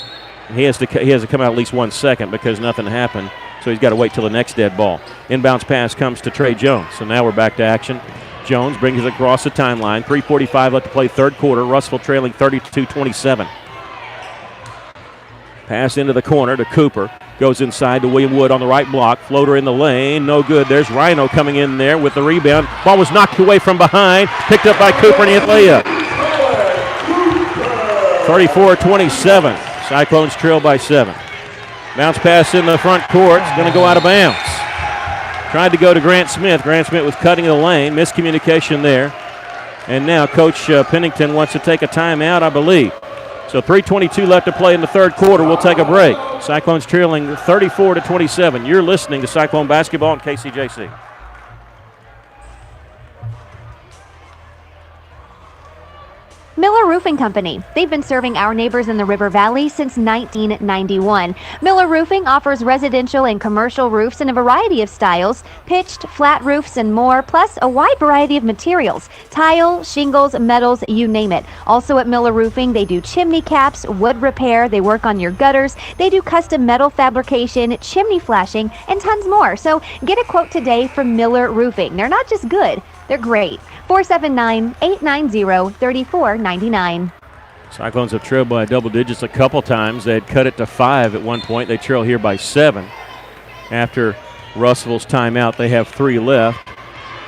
He has to come out at least 1 second because nothing happened. So he's got to wait till the next dead ball. Inbounds pass comes to Trey Jones. So now we're back to action. Jones brings it across the timeline. 3:45 left to play third quarter. Russell trailing 32-27. Pass into the corner to Cooper. Goes inside to William Wood on the right block. Floater in the lane. No good. There's Rhino coming in there with the rebound. Ball was knocked away from behind. Picked up by Cooper and he hit layup. 34-27. Cyclones trail by 7. Bounce pass in the front court. It's going to go out of bounds. Tried to go to Grant Smith. Grant Smith was cutting the lane. Miscommunication there. And now Coach Pennington wants to take a timeout, I believe. So 3:22 left to play in the third quarter. We'll take a break. Cyclones trailing 34-27. You're listening to Cyclone Basketball on KCJC. Miller Roofing Company. They've been serving our neighbors in the River Valley since 1991. Miller Roofing offers residential and commercial roofs in a variety of styles, pitched, flat roofs, and more, plus a wide variety of materials, tile, shingles, metals, you name it. Also at Miller Roofing, they do chimney caps, wood repair, they work on your gutters, they do custom metal fabrication, chimney flashing, and tons more. So get a quote today from Miller Roofing. They're not just good, they're great. 479-890-3499. Cyclones have trailed by double digits a couple times. They had cut it to 5 at one point. They trail here by 7. After Russell's timeout, they have 3 left.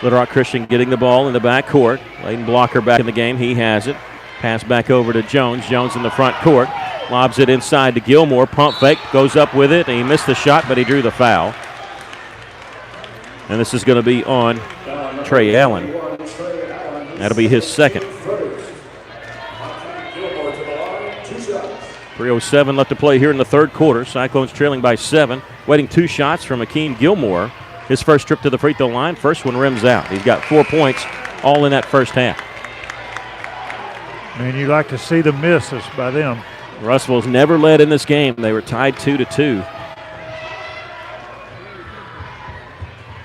Little Rock Christian getting the ball in the back court. Layden Blocker back in the game. He has it. Pass back over to Jones. Jones in the front court. Lobs it inside to Gilmore. Pump fake. Goes up with it. And he missed the shot, but he drew the foul. And this is going to be on Trey Allen. That'll be his second. 3:07 left to play here in the third quarter. Cyclones trailing by 7. Waiting 2 shots from Akeem Gilmore. His first trip to the free throw line. First one rims out. He's got 4 points all in that first half. Man, you like to see the misses by them. Russell's never led in this game. They were tied 2-2.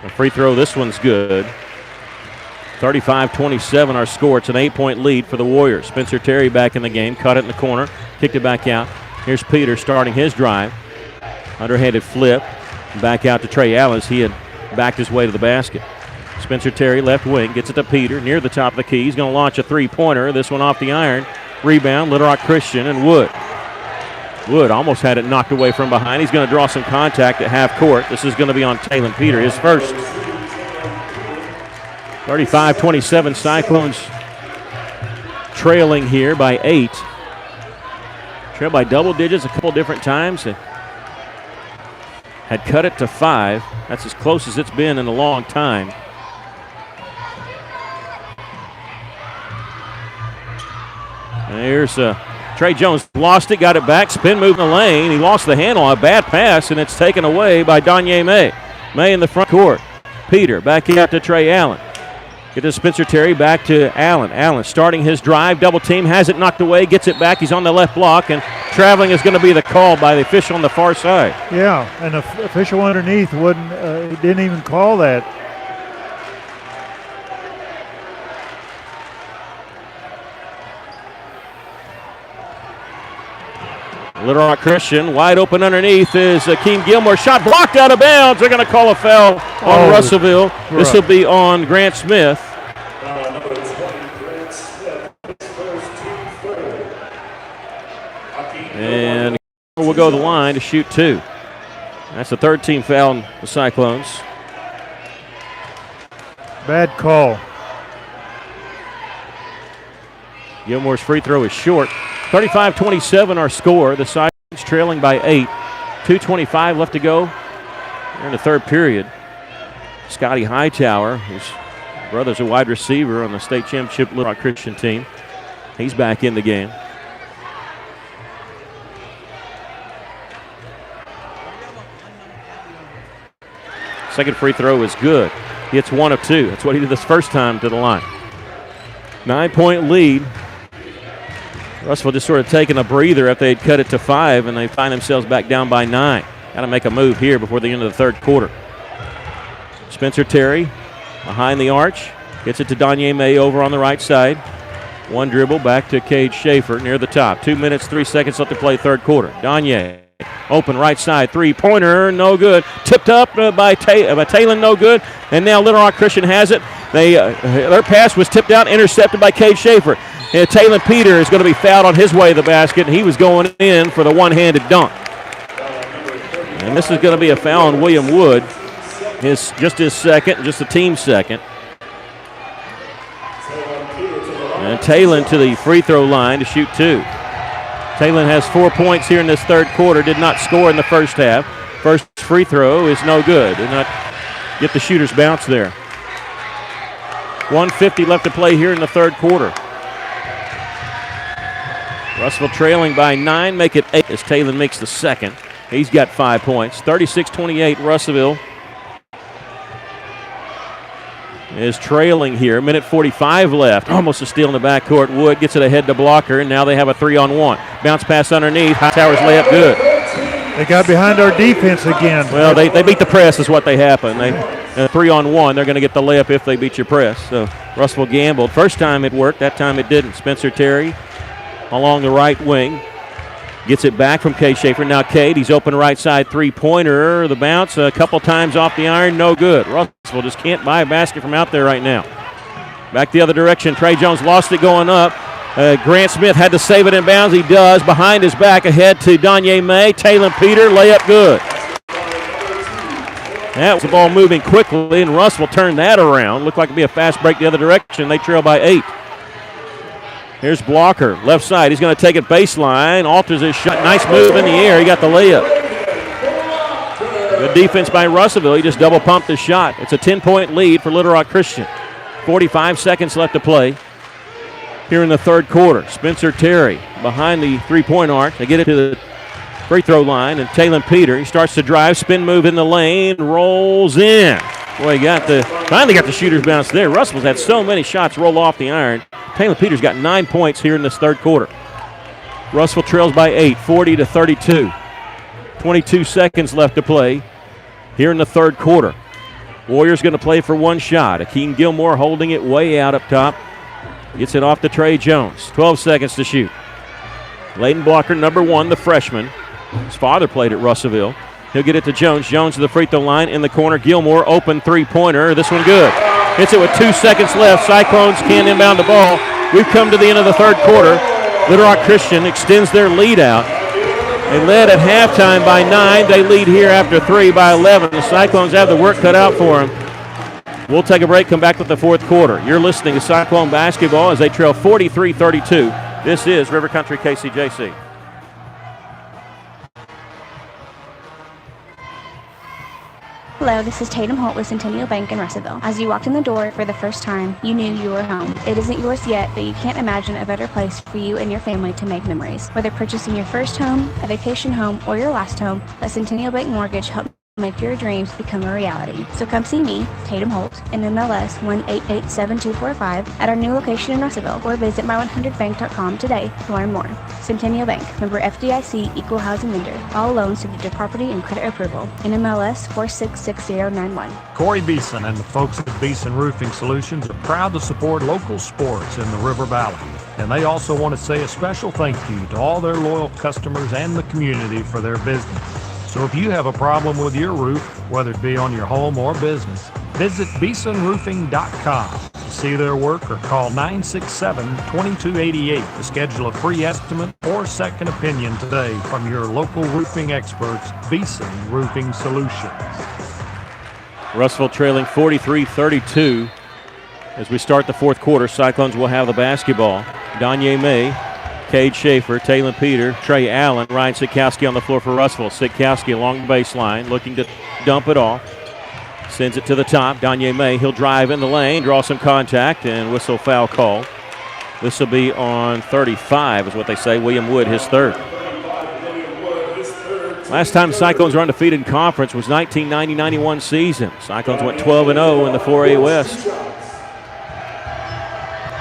A free throw, this one's good. 35-27 our score. It's an 8-point lead for the Warriors. Spencer Terry back in the game. Caught it in the corner. Kicked it back out. Here's Peter starting his drive. Underhanded flip. Back out to Trey Allen as he had backed his way to the basket. Spencer Terry left wing. Gets it to Peter near the top of the key. He's going to launch a three-pointer. This one off the iron. Rebound, Little Rock Christian and Wood. Wood almost had it knocked away from behind. He's going to draw some contact at half court. This is going to be on Taylor Peter, his first. 35-27, Cyclones trailing here by 8. Trailed by double digits a couple different times. Had cut it to 5. That's as close as it's been in a long time. And here's Trey Jones. Lost it, got it back. Spin move in the lane. He lost the handle on a bad pass, and it's taken away by Danye May. May in the front court. Peter back out to Trey Allen. Get to Spencer Terry, back to Allen. Allen starting his drive, double team, has it knocked away, gets it back. He's on the left block, and traveling is going to be the call by the official on the far side. Yeah, and the official underneath didn't even call that. Little Rock Christian, wide open underneath is Akeem Gilmore. Shot blocked out of bounds. They're going to call a foul on Russellville. Right. This will be on Grant Smith. Number 20, Grant Smith, his first team foul. And we'll go to the line to shoot 2. That's the third team foul on the Cyclones. Bad call. Gilmore's free throw is short. 35-27 our score. The Cyclones trailing by 8. 2:25 left to go here in the third period. Scotty Hightower, his brother's a wide receiver on the state championship Little Rock Christian team. He's back in the game. Second free throw is good. He hits 1 of 2. That's what he did this first time to the line. 9-point lead. Russellville just sort of taking a breather if they'd cut it to 5, and they find themselves back down by 9. Got to make a move here before the end of the third quarter. Spencer Terry behind the arch. Gets it to Danye May over on the right side. One dribble back to Cade Schaefer near the top. 2 minutes, 3 seconds left to play third quarter. Danye, open right side, three-pointer, no good. Tipped up by Talon, no good. And now Little Rock Christian has it. Their pass was tipped out, intercepted by Cade Schaefer. Talon Peter is going to be fouled on his way to the basket, and he was going in for the one-handed dunk. And this is going to be a foul on William Wood. Just his second, just the team's second. And Talon to the free throw line to shoot two. Talon has 4 points here in this third quarter, did not score in the first half. First free throw is no good. Did not get the shooter's bounce there. 1:50 left to play here in the third quarter. Russellville trailing by 9, make it 8 as Talon makes the second. He's got 5 points. 36-28 Russellville is trailing here. Minute 45 left. Almost a steal in the backcourt. Wood gets it ahead to Blocker, and now they have a 3-on-1. Bounce pass underneath. Hightower's layup good. They got behind our defense again. Well, they beat the press is what they happen. 3-on-1, they're going to get the layup if they beat your press. So Russellville gambled. First time it worked. That time it didn't. Spencer Terry along the right wing. Gets it back from Cade Schaefer. Now Cade, he's open right side three-pointer. The bounce a couple times off the iron, no good. Russellville just can't buy a basket from out there right now. Back the other direction. Trey Jones lost it going up. Grant Smith had to save it in bounds. He does. Behind his back ahead to Danye May. Talon Peter, layup good. That was the ball moving quickly, and Russellville turned that around. Looked like it'd be a fast break the other direction. They trail by 8. Here's Blocker, left side. He's going to take it baseline, alters his shot. Nice move in the air. He got the layup. Good defense by Russellville. He just double pumped his shot. It's a 10-point lead for Little Rock Christian. 45 seconds left to play here in the third quarter. Spencer Terry behind the three-point arc. They get it to the free throw line, and Talon Peter, he starts to drive, spin move in the lane, rolls in. Boy, finally got the shooter's bounce there. Russellville's had so many shots roll off the iron. Talon Peters got 9 points here in this third quarter. Russellville trails by 8, 40-32. 22 seconds left to play here in the third quarter. Warriors going to play for one shot. Akeem Gilmore holding it way out up top. Gets it off to Trey Jones. 12 seconds to shoot. Layden Blocker, number 1, the freshman. His father played at Russellville. He'll get it to Jones. Jones to the free throw line in the corner. Gilmore, open three-pointer. This one good. Hits it with 2 seconds left. Cyclones can't inbound the ball. We've come to the end of the third quarter. Little Rock Christian extends their lead out. They led at halftime by 9. They lead here after 3 by 11. The Cyclones have the work cut out for them. We'll take a break, come back with the fourth quarter. You're listening to Cyclone Basketball as they trail 43-32. This is River Country KCJC. Hello, this is Tatum Holt with Centennial Bank in Russellville. As you walked in the door for the first time, you knew you were home. It isn't yours yet, but you can't imagine a better place for you and your family to make memories. Whether purchasing your first home, a vacation home, or your last home, let Centennial Bank Mortgage help make your dreams become a reality. So come see me, Tatum Holt, in MLS 1887245 at our new location in Russellville, or visit my100bank.com today to learn more. Centennial Bank, member FDIC, equal housing lender. All loans subject to property and credit approval. NMLS 466091. Corey Beeson and the folks at Beeson Roofing Solutions are proud to support local sports in the River Valley. And they also want to say a special thank you to all their loyal customers and the community for their business. So if you have a problem with your roof, whether it be on your home or business, visit BeesonRoofing.com to see their work or call 967-2288 to schedule a free estimate or second opinion today from your local roofing experts, Beeson Roofing Solutions. Russellville trailing 43-32. As we start the fourth quarter, Cyclones will have the basketball. Danye May, Cade Schaefer, Talon Peter, Trey Allen, Ryan Sikowski on the floor for Russellville. Sikowski along the baseline, looking to dump it off. Sends it to the top. Danye May, he'll drive in the lane, draw some contact, and whistle foul call. This will be on 35, is what they say. William Wood, his third. Last time the Cyclones were undefeated in conference was 1990-91 season. Cyclones went 12-0 in the 4A West.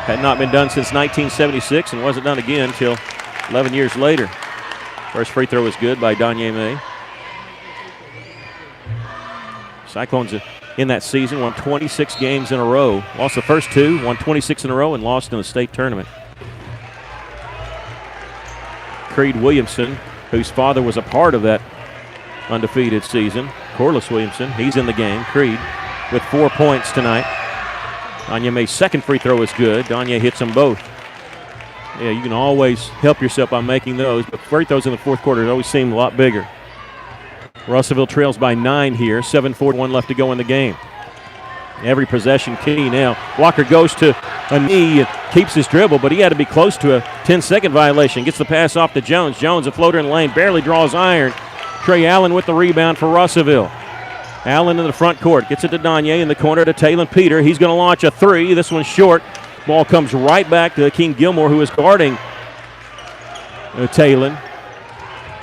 Had not been done since 1976 and wasn't done again until 11 years later. First free throw was good by Danye May. Cyclones in that season, won 26 games in a row. Lost the first 2, won 26 in a row, and lost in the state tournament. Creed Williamson, whose father was a part of that undefeated season, Corliss Williamson, he's in the game. Creed with 4 points tonight. Danya May's second free throw is good. Danya hits them both. Yeah, you can always help yourself by making those, but free throws in the fourth quarter always seem a lot bigger. Russellville trails by 9 here, 7:41 left to go in the game. Every possession key now. Walker goes to a knee and keeps his dribble, but he had to be close to a 10-second violation. Gets the pass off to Jones. Jones, a floater in the lane, barely draws iron. Trey Allen with the rebound for Russellville. Allen in the front court, gets it to Danye in the corner to Talon Peter. He's going to launch a 3. This one's short. Ball comes right back to Akeem Gilmore, who is guarding Talon.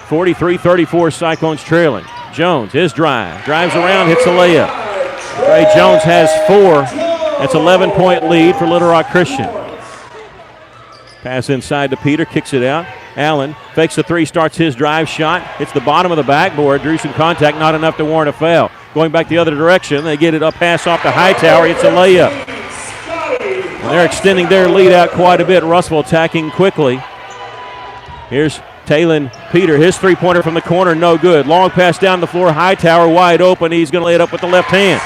43-34, Cyclones trailing. Jones, his drives around, hits a layup. Trey Jones has 4. That's 11-point lead for Little Rock Christian. Pass inside to Peter, kicks it out. Allen fakes the 3, starts his drive shot. Hits the bottom of the backboard, drew some contact, not enough to warrant a foul. Going back the other direction, they get it up, pass off to Hightower, it's a layup. And they're extending their lead out quite a bit. Russellville attacking quickly. Here's Talon Peter, his three-pointer from the corner, no good. Long pass down the floor, Hightower wide open. He's going to lay it up with the left hand.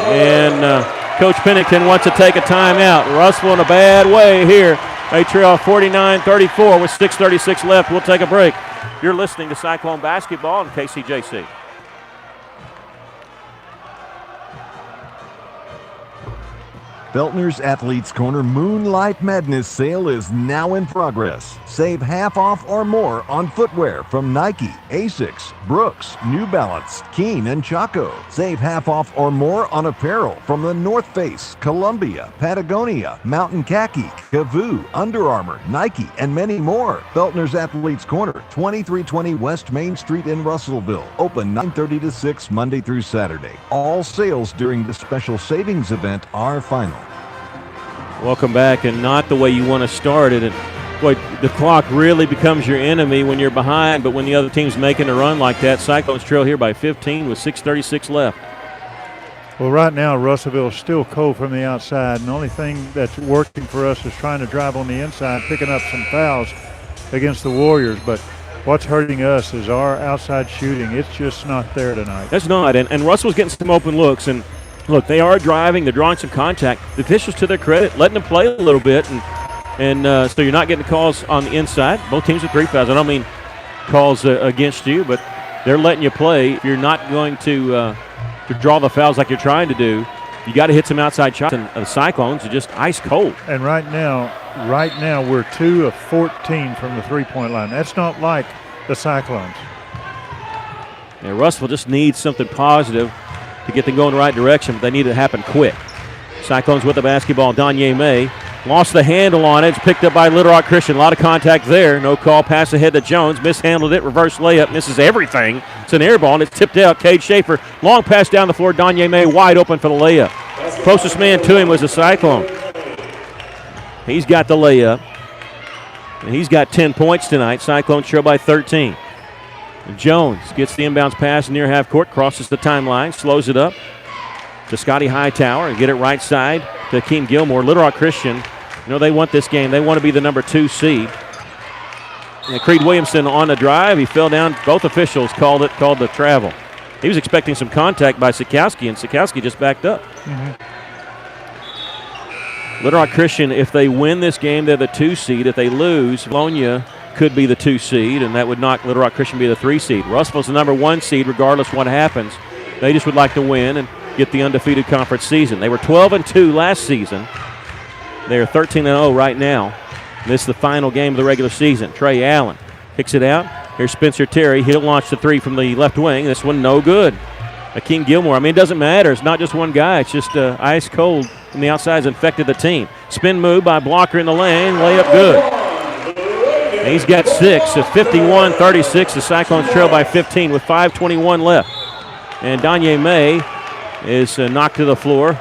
And Coach Pennington wants to take a timeout. Russellville in a bad way here. They trail 49-34 with 6:36 left. We'll take a break. You're listening to Cyclone Basketball on KCJC. Feltner's Athletes Corner Moonlight Madness sale is now in progress. Save half off or more on footwear from Nike, Asics, Brooks, New Balance, Keen, and Chaco. Save half off or more on apparel from the North Face, Columbia, Patagonia, Mountain Khaki, Kavoo, Under Armour, Nike, and many more. Feltner's Athletes Corner, 2320 West Main Street in Russellville. Open 9:30 to 6 Monday through Saturday. All sales during the special savings event are final. Welcome back, and not the way you want to start it. And boy, the clock really becomes your enemy when you're behind, but when the other team's making a run like that, Cyclones trail here by 15 with 6:36 left. Well, right now, Russellville is still cold from the outside, and the only thing that's working for us is trying to drive on the inside, picking up some fouls against the Warriors. But what's hurting us is our outside shooting. It's just not there tonight. That's not, and Russell's getting some open looks, and look, they are driving, they're drawing some contact. The officials, to their credit, letting them play a little bit, and so you're not getting calls on the inside. Both teams with 3 fouls. I don't mean calls against you, but they're letting you play. If you're not going to draw the fouls like you're trying to do, you got to hit some outside shots, and the Cyclones are just ice cold. And right now we're 2 of 14 from the three-point line. That's not like the Cyclones. Yeah, Russellville just needs something positive to get them going the right direction, but they need it to happen quick. Cyclones with the basketball. Danye May lost the handle on it. It's picked up by Little Rock Christian. A lot of contact there. No call. Pass ahead to Jones. Mishandled it. Reverse layup. Misses everything. It's an air ball, and it's tipped out. Cade Schaefer. Long pass down the floor. Danye May wide open for the layup. Closest man to him was the Cyclone. He's got the layup, and he's got 10 points tonight. Cyclones trail by 13. Jones gets the inbounds pass near half court, crosses the timeline, slows it up to Scotty Hightower and get it right side to Akeem Gilmore. Little Rock Christian, they want this game. They want to be the number 2 seed. And Creed Williamson on the drive. He fell down. Both officials called the travel. He was expecting some contact by Sikowski, and Sikowski just backed up. Little Rock Christian, if they win this game, they're the 2 seed. If they lose, Bologna could be the 2 seed, and that would knock Little Rock Christian be the 3 seed. Russellville's the number 1 seed regardless what happens. They just would like to win and get the undefeated conference season. They were 12-2 last season. They are 13-0 right now. This is the final game of the regular season. Trey Allen kicks it out. Here's Spencer Terry. He'll launch the 3 from the left wing. This one no good. Akeem Gilmore, it doesn't matter. It's not just one guy. It's just ice cold from the outside has infected the team. Spin move by Blocker in the lane. Layup good. He's got 6. It's 51-36. The Cyclones trail by 15 with 5:21 left. And Danye May is knocked to the floor.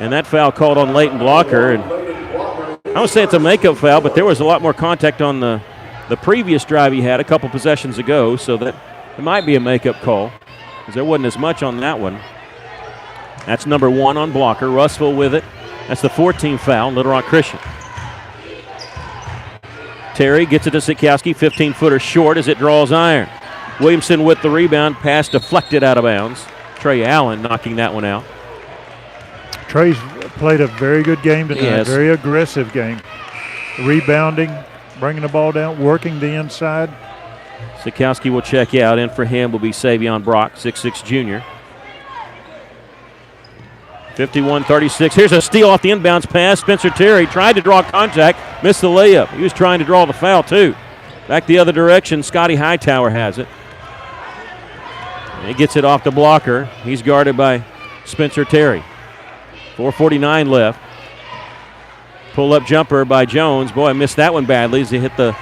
And that foul called on Leighton Blocker. And I don't say it's a makeup foul, but there was a lot more contact on the previous drive he had a couple possessions ago, so that it might be a makeup call. because there wasn't as much on that one. That's number 1 on blocker. Russellville with it. That's the 14th foul, Little Rock Christian. Terry gets it to Sikowski, 15-footer short as it draws iron. Williamson with the rebound, pass deflected out of bounds. Trey Allen knocking that one out. Trey's played a very good game tonight, yes. Very aggressive game. Rebounding, bringing the ball down, working the inside. Sikowski will check out, and for him will be Savion Brock, 6'6 junior. 51-36. Here's a steal off the inbounds pass. Spencer Terry tried to draw contact, missed the layup. He was trying to draw the foul, too. Back the other direction, Scotty Hightower has it. He gets it off the blocker. He's guarded by Spencer Terry. 4:49 left. Pull-up jumper by Jones. Boy, I missed that one badly as he hit the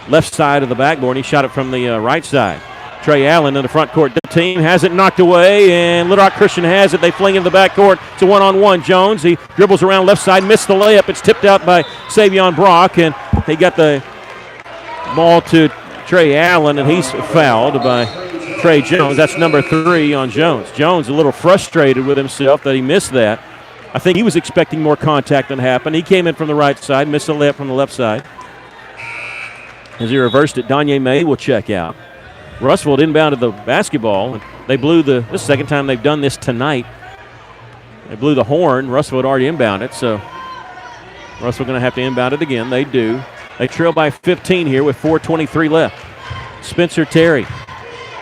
left side of the backboard. He shot it from the right side. Trey Allen in the front court. The team has it knocked away, and Little Rock Christian has it. They fling in the backcourt. It's a one-on-one. Jones, he dribbles around left side, missed the layup. It's tipped out by Savion Brock, and he got the ball to Trey Allen, and he's fouled by Trey Jones. That's number 3 on Jones. Jones a little frustrated with himself that he missed that. I think he was expecting more contact than happened. He came in from the right side, missed the layup from the left side. As he reversed it, Danye May will check out. Russellville inbounded the basketball. And they blew this is the second time they've done this tonight. They blew the horn. Russellville had already inbounded, so Russellville going to have to inbound it again. They do. They trail by 15 here with 4:23 left. Spencer Terry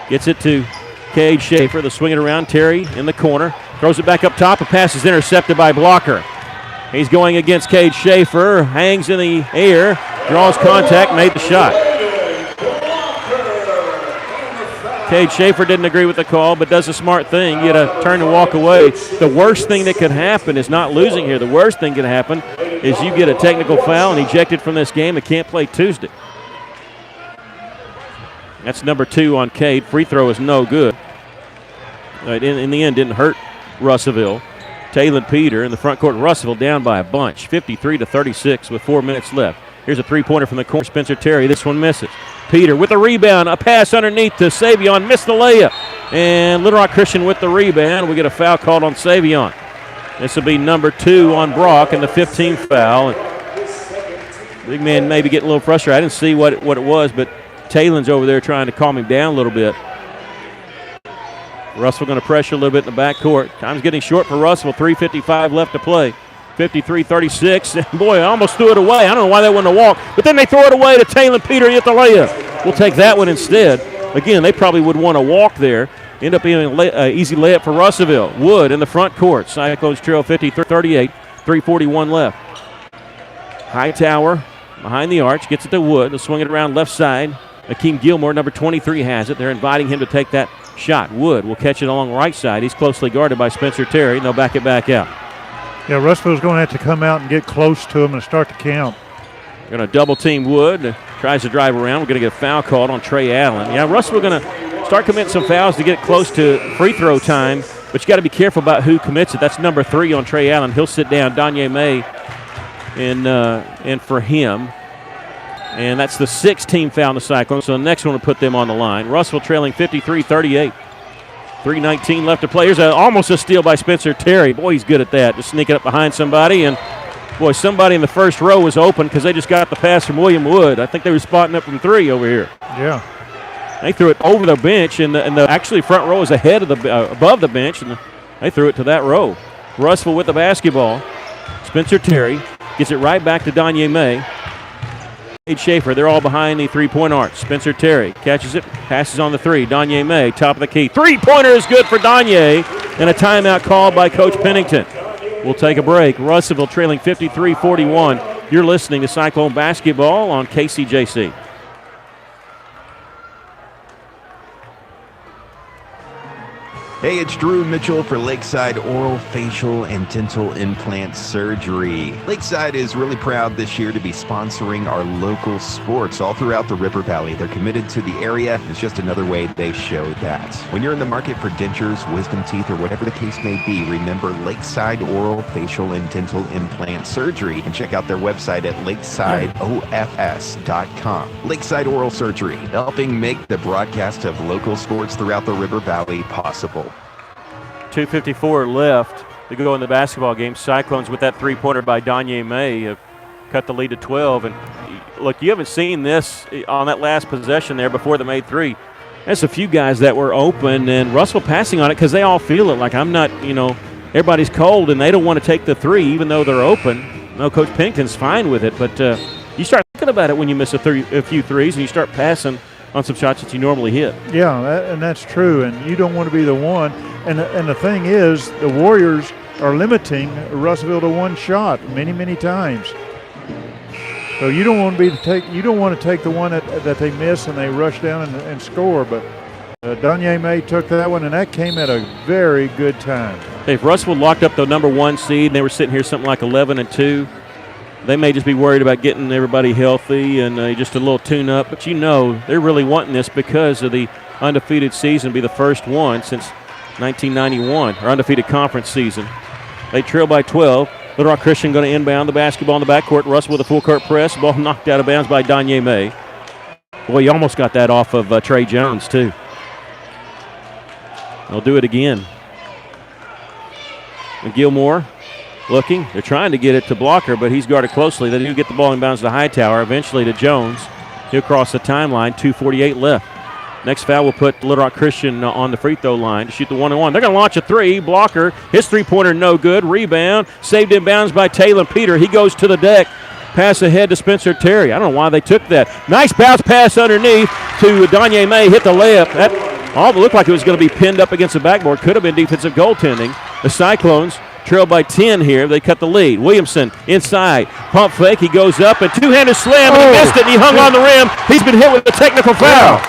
gets it to Cade Schaefer. They'll swing it around. Terry in the corner. Throws it back up top. A pass is intercepted by blocker. He's going against Cade Schaefer. Hangs in the air. Draws contact. Made the shot. Cade Schaefer didn't agree with the call, but does a smart thing. You got to turn and walk away. The worst thing that could happen is not losing here. The worst thing that can happen is you get a technical foul and ejected from this game and can't play Tuesday. That's number 2 on Cade. Free throw is no good. In the end, didn't hurt Russellville. Taylor Peter in the front court. Russellville down by a bunch, 53-36 with 4 minutes left. Here's a three-pointer from the corner. Spencer Terry. This one misses. Peter with a rebound. A pass underneath to Savion. Missed the layup. And Little Rock Christian with the rebound. We get a foul called on Savion. This will be number 2 on Brock and the 15th foul. Big man maybe getting a little frustrated. I didn't see what it was, but Taylor's over there trying to calm him down a little bit. Russell going to pressure a little bit in the backcourt. Time's getting short for Russell. 3:55 left to play. 53-36. Boy, I almost threw it away. I don't know why they wouldn't have walked, but then they throw it away to Taylor Peter and get the layup. We'll take that one instead. Again, they probably would want to walk there. End up being an easy layup for Russellville. Wood in the front court. Cyclones trail 50-38. 3:41 left. Hightower behind the arch. Gets it to Wood. They'll swing it around left side. Akeem Gilmore, number 23, has it. They're inviting him to take that shot. Wood will catch it along right side. He's closely guarded by Spencer Terry, and they'll back it back out. Yeah, Russellville's going to have to come out and get close to him and start to count. They're going to double team Wood. Tries to drive around. We're going to get a foul called on Trey Allen. Yeah, Russellville going to start committing some fouls to get close to free throw time, but you got to be careful about who commits it. That's number 3 on Trey Allen. He'll sit down. Danye May in for him. And that's the 6th team foul in the Cyclones, so the next one will put them on the line. Russellville trailing 53-38. 3:19 left to play. Here's almost a steal by Spencer Terry. Boy, he's good at that. Just sneaking up behind somebody. And, boy, somebody in the first row was open because they just got the pass from William Wood. I think they were spotting up from 3 over here. Yeah. They threw it over the bench, and the actually front row is ahead of above the bench, and they threw it to that row. Russellville with the basketball. Spencer Terry gets it right back to Danye May. Schaefer, they're all behind the three-point arc. Spencer Terry catches it, passes on the 3. Danye May, top of the key. Three-pointer is good for Danye, and a timeout called by Coach Pennington. We'll take a break. Russellville trailing 53-41. You're listening to Cyclone Basketball on KCJC. Hey, it's Drew Mitchell for Lakeside Oral, Facial, and Dental Implant Surgery. Lakeside is really proud this year to be sponsoring our local sports all throughout the River Valley. They're committed to the area. It's just another way they show that. When you're in the market for dentures, wisdom teeth, or whatever the case may be, remember Lakeside Oral, Facial, and Dental Implant Surgery, and check out their website at lakesideofs.com. Lakeside Oral Surgery, helping make the broadcast of local sports throughout the River Valley possible. 2:54 left to go in the basketball game. Cyclones with that three-pointer by Danye May have cut the lead to 12. And look, you haven't seen this on that last possession there before the made three. There's a few guys that were open, and Russell passing on it because they all feel it. Like, I'm not, everybody's cold, and they don't want to take the three even though they're open. No, Coach Pennington's fine with it, but you start thinking about it when you miss a few threes and you start passing on some shots that you normally hit. Yeah, and that's true, and you don't want to be the one. And the thing is, the Warriors are limiting Russellville to one shot many times. So you don't want to take the one that they miss and they rush down and score. But Danye May took that one, and that came at a very good time. If Russellville locked up the number 1 seed and they were sitting here something like 11-2, they may just be worried about getting everybody healthy and just a little tune-up. But they're really wanting this because of the undefeated season, be the first one since 1991, or undefeated conference season. They trail by 12. Little Rock Christian going to inbound the basketball in the backcourt. Russell with a full-court press. Ball knocked out of bounds by Danye May. Boy, he almost got that off of Trey Jones, too. They'll do it again. And Gilmore looking. They're trying to get it to Blocker, but he's guarded closely. They do get the ball inbounds to Hightower, eventually to Jones. He'll cross the timeline, 2:48 left. Next foul will put Little Rock Christian on the free throw line to shoot the 1-on-1. They're going to launch a three. Blocker, his three-pointer no good. Rebound, saved inbounds by Taylor Peter. He goes to the deck. Pass ahead to Spencer Terry. I don't know why they took that. Nice bounce pass underneath to Danye May. Hit the layup. That all looked like it was going to be pinned up against the backboard. Could have been defensive goaltending. The Cyclones trail by 10 here. They cut the lead. Williamson inside. Pump fake. He goes up and two-handed slam. And he missed it, and he hung on the rim. He's been hit with a technical foul.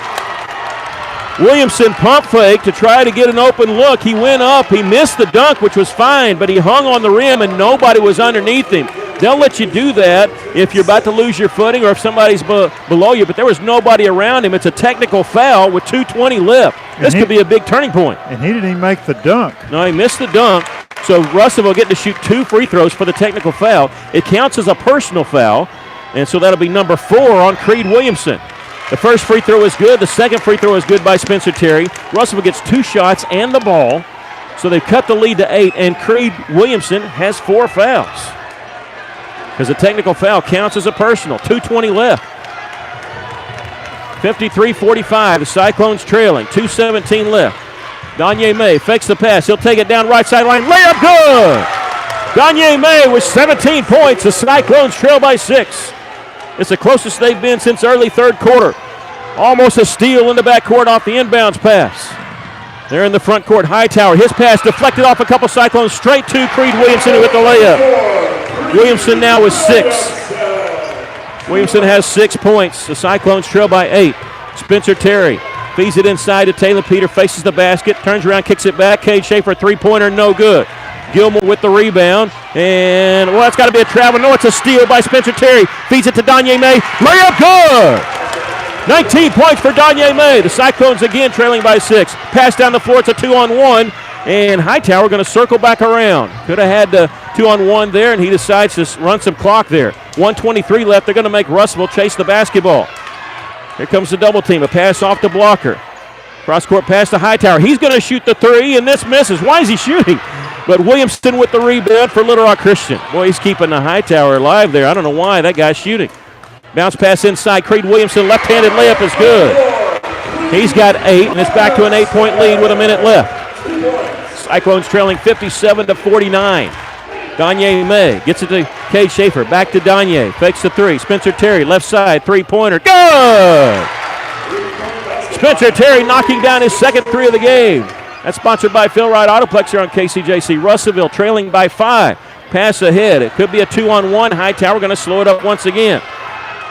Williamson pump fake to try to get an open look. He went up. He missed the dunk, which was fine, but he hung on the rim, and nobody was underneath him. They'll let you do that if you're about to lose your footing or if somebody's below you, but there was nobody around him. It's a technical foul with 2:20 left. This could be a big turning point. And he didn't even make the dunk. No, he missed the dunk. So Russellville getting to shoot 2 free throws for the technical foul. It counts as a personal foul, and so that'll be number 4 on Creed Williamson. The first free throw is good. The second free throw is good by Spencer Terry. Russellville gets 2 shots and the ball. So they've cut the lead to 8, and Creed Williamson has 4 fouls. Because the technical foul counts as a personal. 2:20 left. 53-45. The Cyclones trailing. 2:17 left. Danye May fakes the pass. He'll take it down right sideline. Layup good! Danye May with 17 points. The Cyclones trail by 6. It's the closest they've been since early third quarter. Almost a steal in the backcourt off the inbounds pass. They're in the front court. Hightower, his pass deflected off a couple Cyclones straight to Creed Williamson who hit the layup. Williamson now with 6. Williamson has 6 points. The Cyclones trail by 8. Spencer Terry feeds it inside to Taylor Peter, faces the basket, turns around, kicks it back. Cade Schaefer, three-pointer, no good. Gilmore with the rebound, and, that's got to be a travel. No, it's a steal by Spencer Terry. Feeds it to Danye May. Layup good! 19 points for Danye May. The Cyclones again trailing by 6. Pass down the floor. It's a 2-on-1, and Hightower going to circle back around. Could have had the 2-on-1 there, and he decides to run some clock there. 1:23 left. They're going to make Russellville chase the basketball. Here comes the double team. A pass off to Blocker. Cross-court pass to Hightower. He's going to shoot the 3, and this misses. Why is he shooting? But Williamson with the rebound for Little Rock Christian. Boy, he's keeping the Hightower alive there. I don't know why. That guy's shooting. Bounce pass inside. Creed Williamson, left-handed layup is good. He's got 8, and it's back to an 8-point lead with a minute left. Cyclones trailing 57-49. Danye May gets it to Cade Schaefer. Back to Danye. Fakes the 3. Spencer Terry, left side, three-pointer. Good! Spencer Terry knocking down his second 3 of the game. That's sponsored by Phil Wright Autoplex here on KCJC. Russellville trailing by 5. Pass ahead. It could be a 2-on-1. Hightower going to slow it up once again.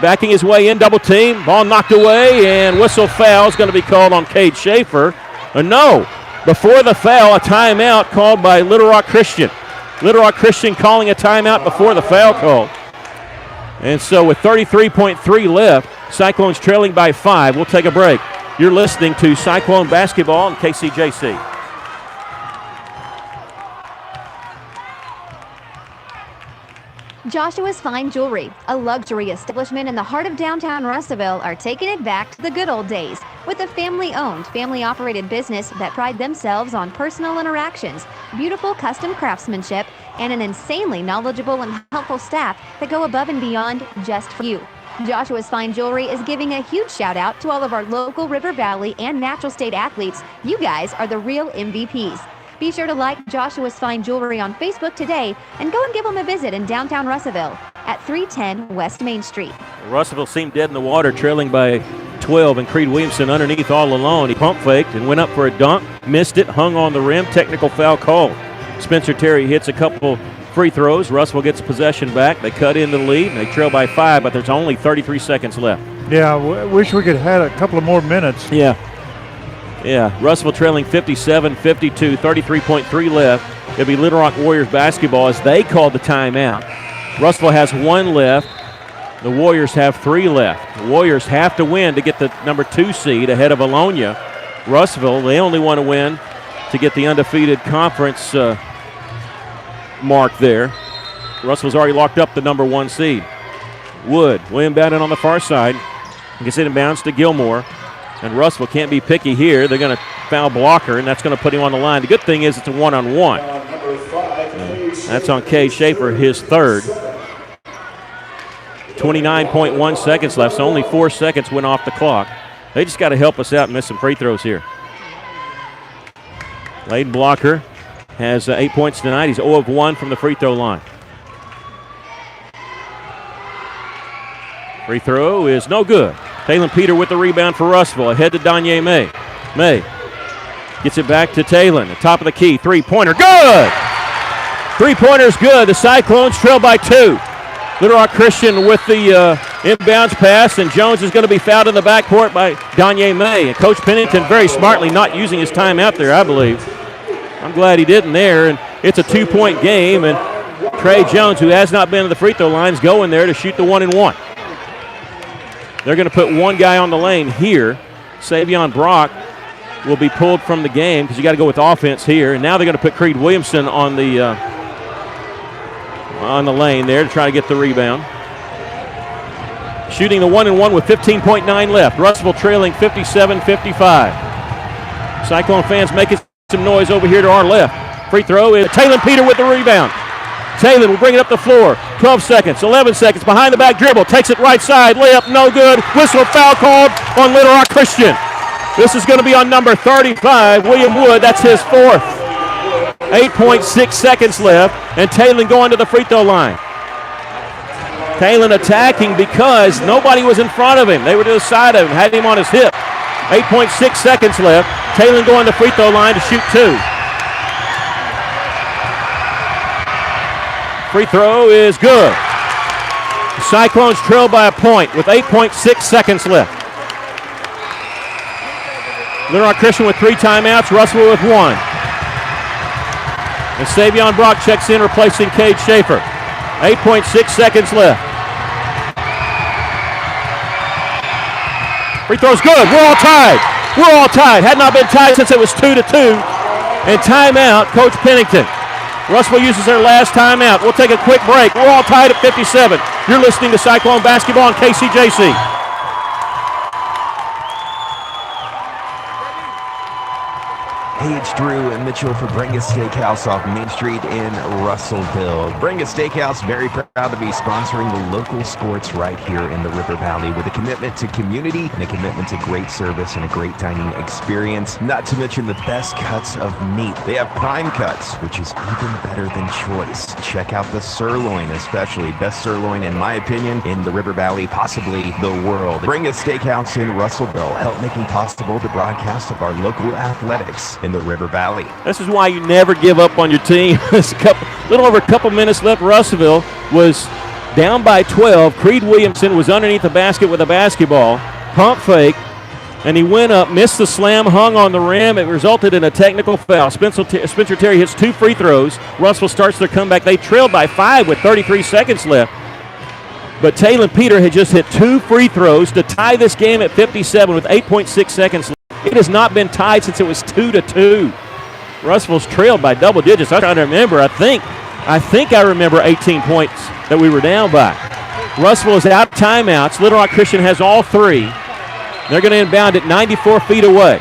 Backing his way in, double team. Ball knocked away, and whistle foul is going to be called on Cade Schaefer. No, before the foul, a timeout called by Little Rock Christian. Little Rock Christian calling a timeout before the foul call. And so with 33.3 left, Cyclones trailing by 5. We'll take a break. You're listening to Cyclone Basketball on KCJC. Joshua's Fine Jewelry, a luxury establishment in the heart of downtown Russellville, are taking it back to the good old days with a family-owned, family-operated business that pride themselves on personal interactions, beautiful custom craftsmanship, and an insanely knowledgeable and helpful staff that go above and beyond just for you. Joshua's Fine Jewelry is giving a huge shout out to all of our local River Valley and Natural State athletes. You guys are the real MVPs. Be sure to like Joshua's Fine Jewelry on Facebook today and go and give them a visit in downtown Russellville at 310 West Main Street. Russellville seemed dead in the water, trailing by 12, and Creed Williamson underneath all alone. He pump faked and went up for a dunk, missed it, hung on the rim, technical foul called. Spencer Terry hits a couple free throws. Russellville gets possession back. They cut into the lead, and they trail by 5, but there's only 33 seconds left. Yeah, wish we could have had a couple of more minutes. Yeah, Russellville trailing 57-52, 33.3 left. It'll be Little Rock Warriors basketball as they called the timeout. Russellville has 1 left. The Warriors have 3 left. The Warriors have to win to get the number 2 seed ahead of Alonia. Russellville, they only want to win to get the undefeated conference mark there. Russellville's already locked up the number 1 seed. Wood, William Bowden on the far side. Gets it in bounds to Gilmore. And Russellville can't be picky here. They're going to foul Blocker, and that's going to put him on the line. The good thing is it's a one-on-one. That's on Kay Schaefer, his 3rd. 29.1 seconds left, so only 4 seconds went off the clock. They just got to help us out and miss some free throws here. Layden Blocker has 8 points tonight. He's 0 of 1 from the free throw line. Free throw is no good. Taylon Peter with the rebound for Russellville. Ahead to Danye May. May gets it back to Taylon. The top of the key. Three-pointer. Good! Three-pointer's good. The Cyclones trail by 2. Little Rock Christian with the inbounds pass, and Jones is going to be fouled in the backcourt by Danye May. And Coach Pennington very smartly not using his time out there, I believe. I'm glad he didn't there. And it's a 2-point game, and Trey Jones, who has not been to the free throw line, is going there to shoot the 1-and-1. They're going to put one guy on the lane here. Savion Brock will be pulled from the game because you got to go with offense here. And now they're going to put Creed Williamson on the lane there to try to get the rebound. Shooting the 1-and-1 with 15.9 left. Russellville trailing 57-55. Cyclone fans making some noise over here to our left. Free throw is Taylon Peter with the rebound. Taylon will bring it up the floor. 12 seconds, 11 seconds, behind the back dribble. Takes it right side, layup no good. Whistle foul called on Little Rock Christian. This is going to be on number 35, William Wood. That's his 4th. 8.6 seconds left, and Taylon going to the free throw line. Taylon attacking because nobody was in front of him. They were to the side of him, had him on his hip. 8.6 seconds left. Taylon going to the free throw line to shoot 2. Free throw is good. The Cyclones trail by a point with 8.6 seconds left. Little Rock Christian with 3 timeouts, Russellville with 1. And Savion Brock checks in, replacing Cade Schaefer. 8.6 seconds left. Free throw's good. We're all tied. Had not been tied since it was 2-2. And timeout, Coach Pennington. Russellville uses their last timeout. We'll take a quick break. We're all tied at 57. You're listening to Cyclone Basketball on KCJC. Hey, it's Drew and Mitchell for Bringus Steakhouse off Main Street in Russellville. Bringus Steakhouse, very proud to be sponsoring the local sports right here in the River Valley with a commitment to community and a commitment to great service and a great dining experience. Not to mention the best cuts of meat. They have prime cuts, which is even better than choice. Check out the sirloin, especially. Best sirloin, in my opinion, in the River Valley, possibly the world. Bringus Steakhouse in Russellville, help making possible the broadcast of our local athletics in the River Valley. This is why you never give up on your team. Little over a couple minutes left. Russellville was down by 12. Creed Williamson was underneath the basket with a basketball. Pump fake. And he went up, missed the slam, hung on the rim. It resulted in a technical foul. Spencer Terry hits 2 free throws. Russell starts their comeback. They trailed by 5 with 33 seconds left. But Talon Peter had just hit 2 free throws to tie this game at 57 with 8.6 seconds left. It has not been tied since it was 2-2. Russell's trailed by double digits. I'm trying to remember. I think I remember 18 points that we were down by. Russell is out of timeouts. Little Rock Christian has all 3. They're going to inbound it 94 feet away.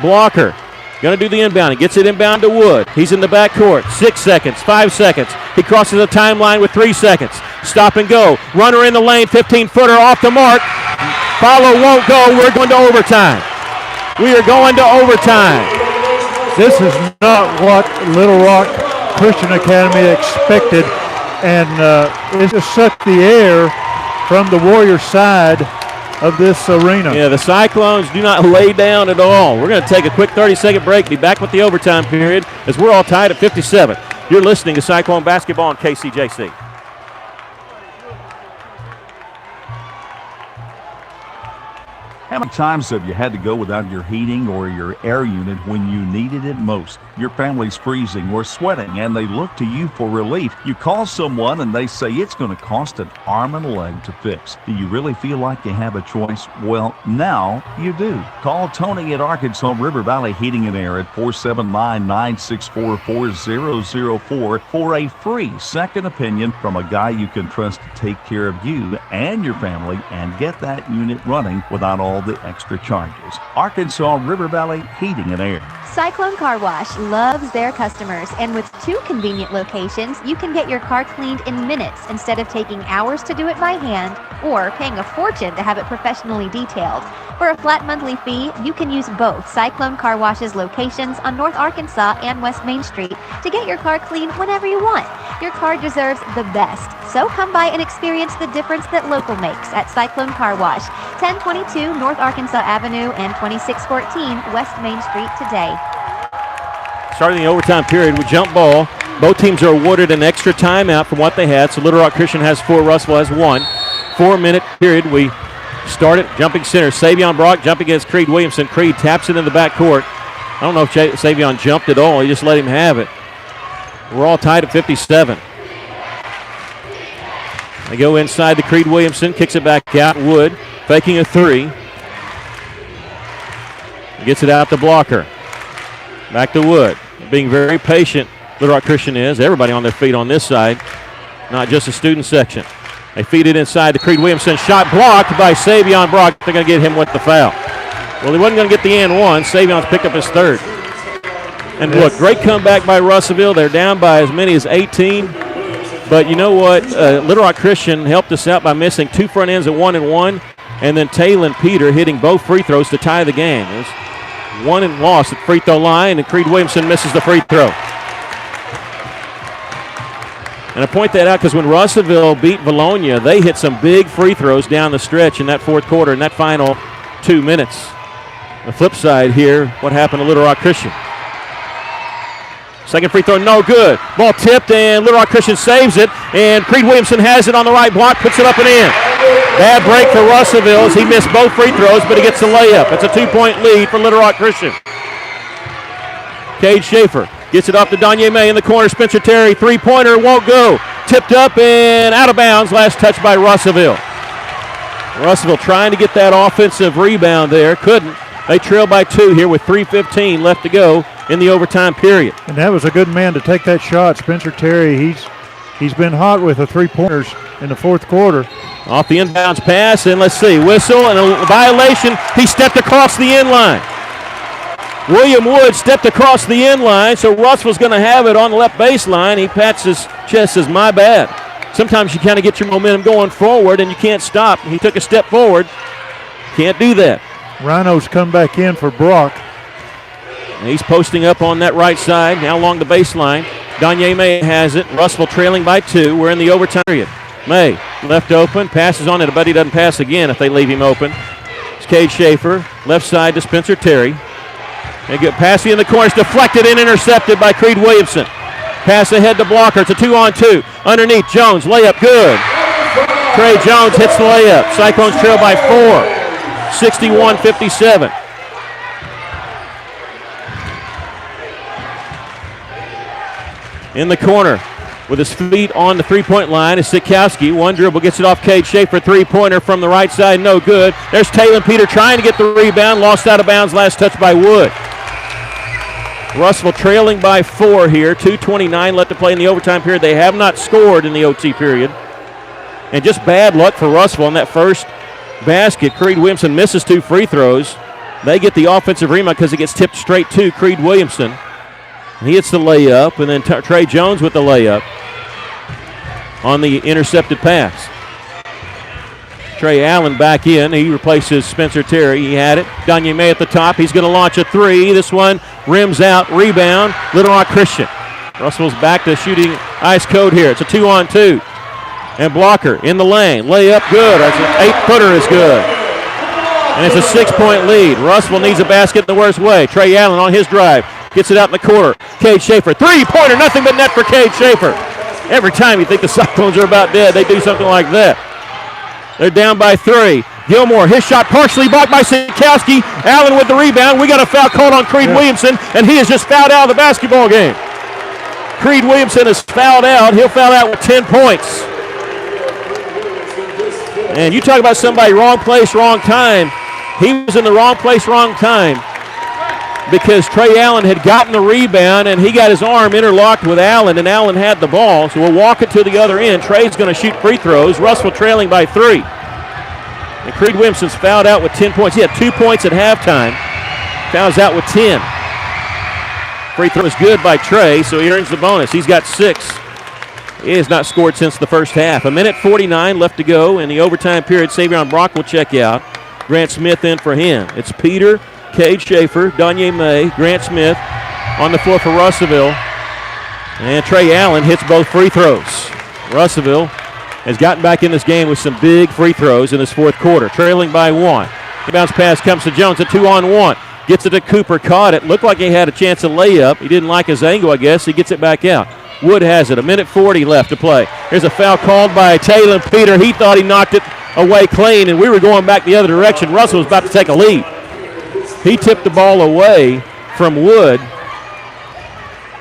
Blocker going to do the inbounding. Gets it inbound to Wood. He's in the backcourt. 6 seconds, 5 seconds. He crosses the timeline with 3 seconds. Stop and go. Runner in the lane, 15-footer off the mark. Follow won't go. We're going to overtime. We are going to overtime. This is not what Little Rock Christian Academy expected, and it just sucked the air from the Warrior side of this arena. Yeah, the Cyclones do not lay down at all. We're going to take a quick 30-second break, be back with the overtime period as we're all tied at 57. You're listening to Cyclone Basketball on KCJC. How many times have you had to go without your heating or your air unit when you needed it most? Your family's freezing or sweating and they look to you for relief. You call someone and they say it's going to cost an arm and a leg to fix. Do you really feel like you have a choice? Well, now you do. Call Tony at Arkansas River Valley Heating and Air at 479-964-4004 for a free second opinion from a guy you can trust to take care of you and your family and get that unit running without all the extra charges. Arkansas River Valley Heating and Air. Cyclone Car Wash loves their customers, and with 2 convenient locations, you can get your car cleaned in minutes instead of taking hours to do it by hand or paying a fortune to have it professionally detailed. For a flat monthly fee, you can use both Cyclone Car Wash's locations on North Arkansas and West Main Street to get your car cleaned whenever you want. Your car deserves the best, so come by and experience the difference that local makes at Cyclone Car Wash, 1022 North Arkansas Avenue and 2614 West Main Street today. Starting the overtime period with jump ball. Both teams are awarded an extra timeout from what they had, so Little Rock Christian has 4, Russell has 1. 4-minute period. We start it. Jumping center. Savion Brock jumping against Creed Williamson. Creed taps it in the backcourt. I don't know if Savion jumped at all. He just let him have it. We're all tied at 57. They go inside to Creed Williamson. Kicks it back out. Wood faking a 3. Gets it out to Blocker. Back to Wood. Being very patient, Little Rock Christian is. Everybody on their feet on this side, not just the student section. They feed it inside to Creed Williamson. Shot blocked by Savion Brock. They're going to get him with the foul. Well, he wasn't going to get the and one. Savion's picked up his 3rd. And look, great comeback by Russellville. They're down by as many as 18. But you know what? Little Rock Christian helped us out by missing 2 front ends at 1-1. And then Talon Peter hitting both free throws to tie the game. There's 1 and lost at free throw line, and Creed Williamson misses the free throw. And I point that out because when Russellville beat Valonia, they hit some big free throws down the stretch in that 4th quarter in that final 2 minutes. The flip side here, what happened to Little Rock Christian? Second free throw, no good. Ball tipped, and Little Rock Christian saves it, and Creed Williamson has it on the right block, puts it up and in. Bad break for Russellville as he missed both free throws, but he gets the layup. It's a 2-point lead for Little Rock Christian. Cade Schaefer gets it off to Danye May in the corner. Spencer Terry, 3-pointer, won't go. Tipped up and out of bounds. Last touch by Russellville. Russellville trying to get that offensive rebound there. Couldn't. They trail by 2 here with 3:15 left to go in the overtime period. And that was a good man to take that shot. Spencer Terry, he's been hot with the 3-pointers in the 4th quarter. Off the inbounds pass, and let's see, whistle and a violation. He stepped across the end line. William Wood stepped across the end line, so Russell's going to have it on the left baseline. He pats his chest, says, my bad. Sometimes you kind of get your momentum going forward, and you can't stop. He took a step forward. Can't do that. Rhinos come back in for Brock. And he's posting up on that right side, now along the baseline. Danye May has it. Russellville trailing by 2. We're in the overtime period. May left open, passes on it, but he doesn't pass again if they leave him open. It's Cade Schaefer, left side to Spencer Terry. They get Passy in the corner, it's deflected and intercepted by Creed Williamson. Pass ahead to Blocker, it's a 2-on-2. Underneath, Jones, layup, good. Trey Jones hits the layup. Cyclones trail by 4. 61-57. In the corner with his feet on the three-point line is Sikowski. One dribble, gets it off Cade Schaefer. Three-pointer from the right side, no good. There's Taylor Peter trying to get the rebound. Lost out of bounds, last touch by Wood. Russell trailing by 4 here. 2:29 left to play in the overtime period. They have not scored in the OT period. And just bad luck for Russell on that first basket. Creed Williamson misses 2 free throws. They get the offensive rebound because it gets tipped straight to Creed Williamson. He hits the layup, and then Trey Jones with the layup on the intercepted pass. Trey Allen back in. He replaces Spencer Terry. He had it. Danye May at the top. He's going to launch a 3. This one rims out. Rebound. Little Rock Christian. Russell's back to shooting ice code here. It's a 2-on-2. And Blocker in the lane. Layup good. That's an 8-footer is good. And it's a 6-point lead. Russell needs a basket the worst way. Trey Allen on his drive. Gets it out in the corner. Cade Schaefer. 3-pointer. Nothing but net for Cade Schaefer. Every time you think the Cyclones are about dead, they do something like that. They're down by 3. Gilmore, his shot partially blocked by Sikowski. Allen with the rebound. We got a foul called on Creed Williamson, and he is just fouled out of the basketball game. Creed Williamson is fouled out. He'll foul out with 10 points. And you talk about somebody wrong place, wrong time. He was in the wrong place, wrong time because Trey Allen had gotten the rebound, and he got his arm interlocked with Allen, and Allen had the ball. So we'll walk it to the other end. Trey's going to shoot free throws. Russell trailing by 3. And Creed Williamson's fouled out with 10 points. He had 2 points at halftime. Fouls out with 10. Free throw is good by Trey, so he earns the bonus. He's got 6. He has not scored since the first half. 1:49 left to go in the overtime period. Savion Brock will check out. Grant Smith in for him. It's Peter, Cade Schaefer, Danye May, Grant Smith on the floor for Russellville. And Trey Allen hits both free throws. Russellville has gotten back in this game with some big free throws in this fourth quarter, trailing by 1. The bounce pass comes to Jones, a 2-on-1. Gets it to Cooper, caught it. Looked like he had a chance to layup. He didn't like his angle, I guess. He gets it back out. Wood has it. 1:40 left to play. Here's a foul called by Taylor Peter. He thought he knocked it away clean, and we were going back the other direction. Russell was about to take a lead. He tipped the ball away from Wood,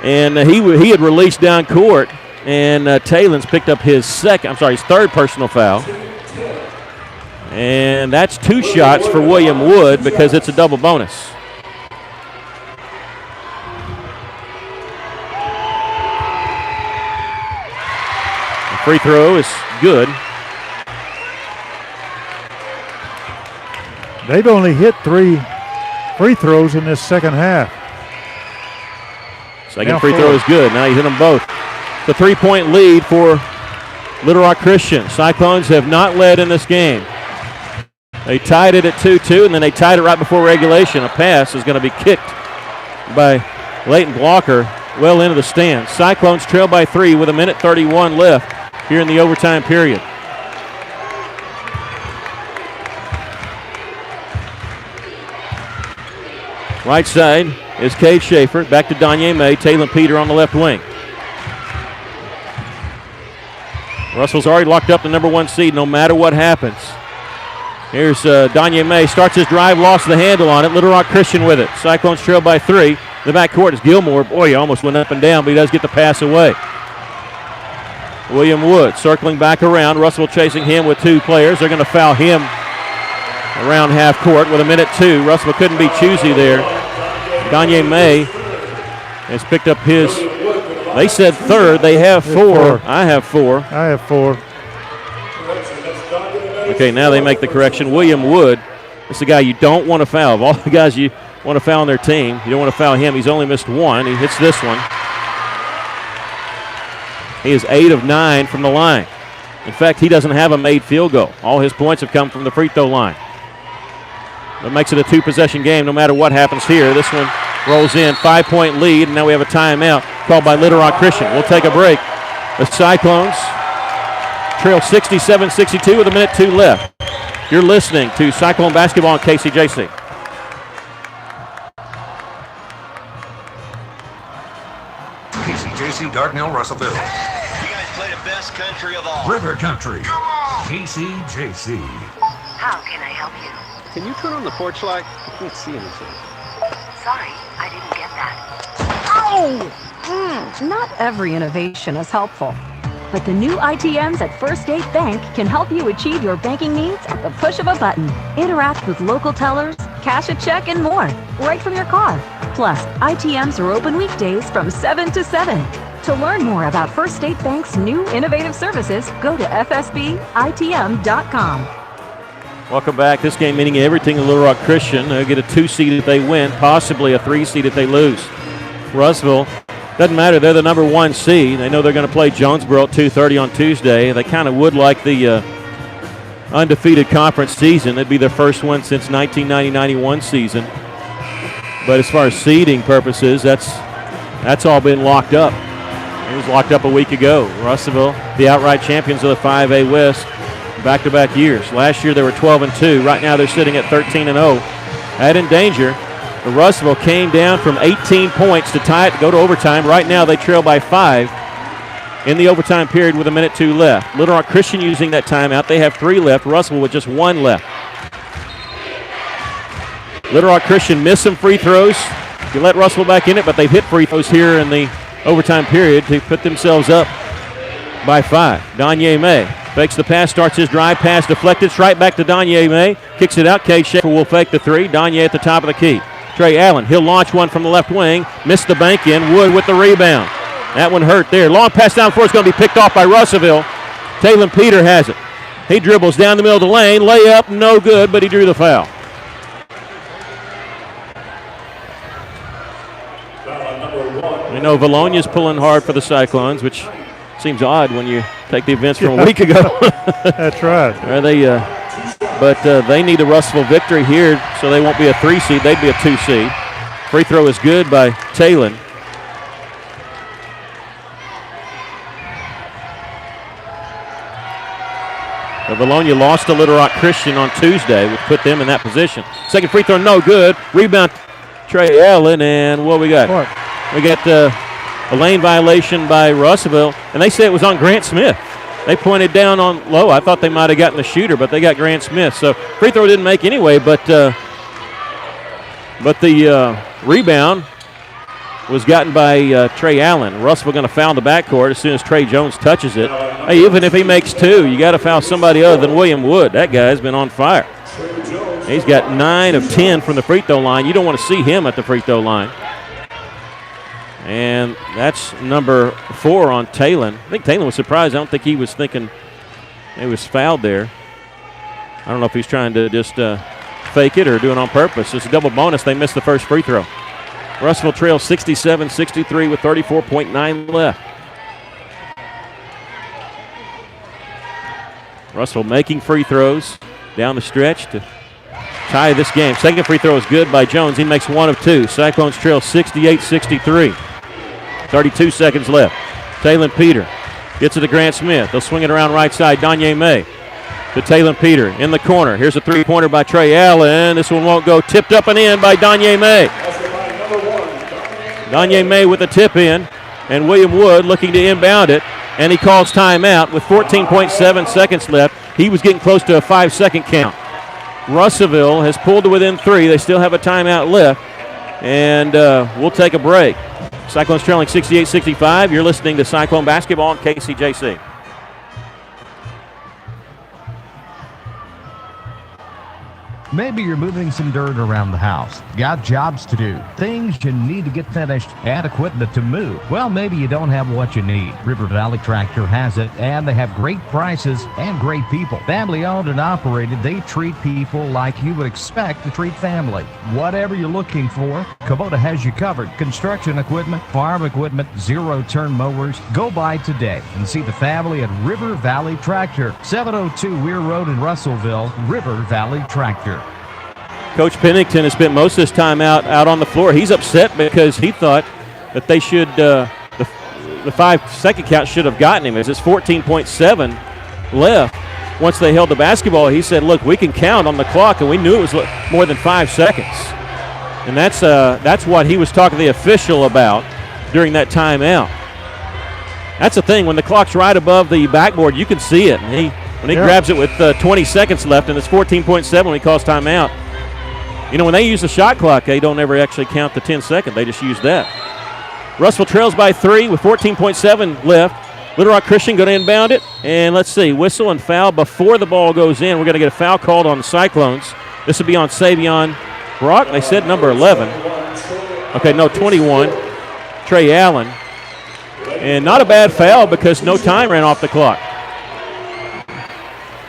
and he had released down court, and Taylor's picked up his third personal foul. And that's 2 shots for William Wood because it's a double bonus. The free throw is good. They've only hit 3 free throws in this second half. Second free throw is good. Now he hit them both. The 3-point lead for Little Rock Christian. Cyclones have not led in this game. They tied it at 2-2, and then they tied it right before regulation. A pass is going to be kicked by Leighton Blocker well into the stands. Cyclones trail by 3 with 1:31 left here in the overtime period. Right side is Cade Schaefer. Back to Danye May. Taylor Peter on the left wing. Russell's already locked up the number 1 seed no matter what happens. Here's Danye May. Starts his drive, lost the handle on it. Little Rock Christian with it. Cyclones trail by 3. The backcourt is Gilmore. Boy, he almost went up and down, but he does get the pass away. William Wood circling back around. Russell chasing him with 2 players. They're going to foul him around half court with 1:02. Russell couldn't be choosy there. Danye May has picked up his, they said third. They have 4. I have 4. I have 4. Okay, now they make the correction. William Wood, this is the guy you don't want to foul. Of all the guys you want to foul on their team, you don't want to foul him. He's only missed 1. He hits this one. He is 8 of 9 from the line. In fact, he doesn't have a made field goal. All his points have come from the free throw line. That makes it a 2-possession game no matter what happens here. This one rolls in, 5-point lead, and now we have a timeout called by Little Rock Christian. We'll take a break. The Cyclones trail 67-62 with 1:02 left. You're listening to Cyclone Basketball on KCJC. KCJC, Dardanelle, Russellville. You guys play the best country of all. River Country. KCJC. How can I help you? Can you turn on the porch light? I can't see anything. Sorry, I didn't get that. Not every innovation is helpful, but the new ITMs at First State Bank can help you achieve your banking needs at the push of a button. Interact with local tellers, cash a check, and more, right from your car. Plus, ITMs are open weekdays from 7 to 7. To learn more about First State Bank's new innovative services, go to fsbitm.com. Welcome back. This game meaning everything in Little Rock Christian. They'll get a 2 seed if they win, possibly a 3 seed if they lose. Russellville, doesn't matter. They're the number 1 seed. They know they're going to play Jonesboro at 2:30 on Tuesday. They kind of would like the undefeated conference season. It'd be their first one since 1990-91 season. But as far as seeding purposes, that's all been locked up. It was locked up a week ago. Russellville, the outright champions of the 5A West, back-to-back years. Last year they were 12-2. Right now they're sitting at 13-0. That in danger. But Russellville came down from 18 points to tie it to go to overtime. Right now they trail by 5 in the overtime period with 1:02 left. Little Rock Christian using that timeout. They have 3 left. Russellville with just 1 left. Little Rock Christian missed some free throws. You let Russellville back in it, but they've hit free throws here in the overtime period to put themselves up by 5. Danye May fakes the pass, starts his drive, pass deflected, straight back to Danye May. Kicks it out. Cade Schaefer will fake the 3. Danye at the top of the key. Trey Allen, he'll launch one from the left wing. Missed the bank in. Wood with the rebound. That one hurt there. Long pass down floor is going to be picked off by Russellville. Talon Peter has it. He dribbles down the middle of the lane. Layup, no good, but he drew the foul. We know Valonia's pulling hard for the Cyclones, which seems odd when you take the events from a week ago. That's right. But they need a Russellville victory here, so they won't be a 3 seed. They'd be a 2 seed. Free throw is good by Talon. Valonia lost to Little Rock Christian on Tuesday, which put them in that position. Second free throw, no good. Rebound, Trey Allen, and what we got? What? We got a lane violation by Russellville, and they say it was on Grant Smith. They pointed down on low. I thought they might have gotten the shooter, but they got Grant Smith. So free throw didn't make anyway, but the rebound was gotten by Trey Allen. Russellville going to foul the backcourt as soon as Trey Jones touches it. Hey, even if he makes 2, you got to foul somebody other than William Wood. That guy's been on fire. He's got 9 of 10 from the free throw line. You don't want to see him at the free throw line. And that's number 4 on Talon. I think Talon was surprised. I don't think he was thinking he was fouled there. I don't know if he's trying to just fake it or do it on purpose. It's a double bonus. They missed the first free throw. Russellville trails 67-63 with 34.9 left. Russellville making free throws down the stretch to tie this game. Second free throw is good by Jones. He makes 1 of 2. Cyclones trail 68-63. 32 seconds left. Talon Peter gets it to Grant Smith. They'll swing it around right side. Danye May to Talon Peter in the corner. Here's a 3-pointer by Trey Allen. This one won't go. Tipped up and in by Danye May. Danye May with the tip in, and William Wood looking to inbound it, and he calls timeout with 14.7 seconds left. He was getting close to a 5-second count. Russellville has pulled to within 3. They still have a timeout left, and we'll take a break. Cyclones trailing 68-65. You're listening to Cyclone Basketball on KCJC. Maybe you're moving some dirt around the house. Got jobs to do. Things you need to get finished and equipment to move. Well, maybe you don't have what you need. River Valley Tractor has it, and they have great prices and great people. Family owned and operated, they treat people like you would expect to treat family. Whatever you're looking for, Kubota has you covered. Construction equipment, farm equipment, zero-turn mowers. Go by today and see the family at River Valley Tractor. 702 Weir Road in Russellville, River Valley Tractor. Coach Pennington has spent most of his time out on the floor. He's upset because he thought that they should, the 5-second count should have gotten him, as it's 14.7 left. Once they held the basketball, he said, look, we can count on the clock, and we knew it was more than 5 seconds. And that's what he was talking to the official about during that timeout. That's the thing, when the clock's right above the backboard, you can see it. And when he grabs it with 20 seconds left, and it's 14.7 when he calls timeout. You know, when they use the shot clock, they don't ever actually count the 10 second. They just use that. Russell trails by 3 with 14.7 left. Little Rock Christian going to inbound it. And let's see, whistle and foul before the ball goes in. We're going to get a foul called on the Cyclones. This will be on Savion Brock. They said number 11. Okay, no, 21. Trey Allen. And not a bad foul because no time ran off the clock.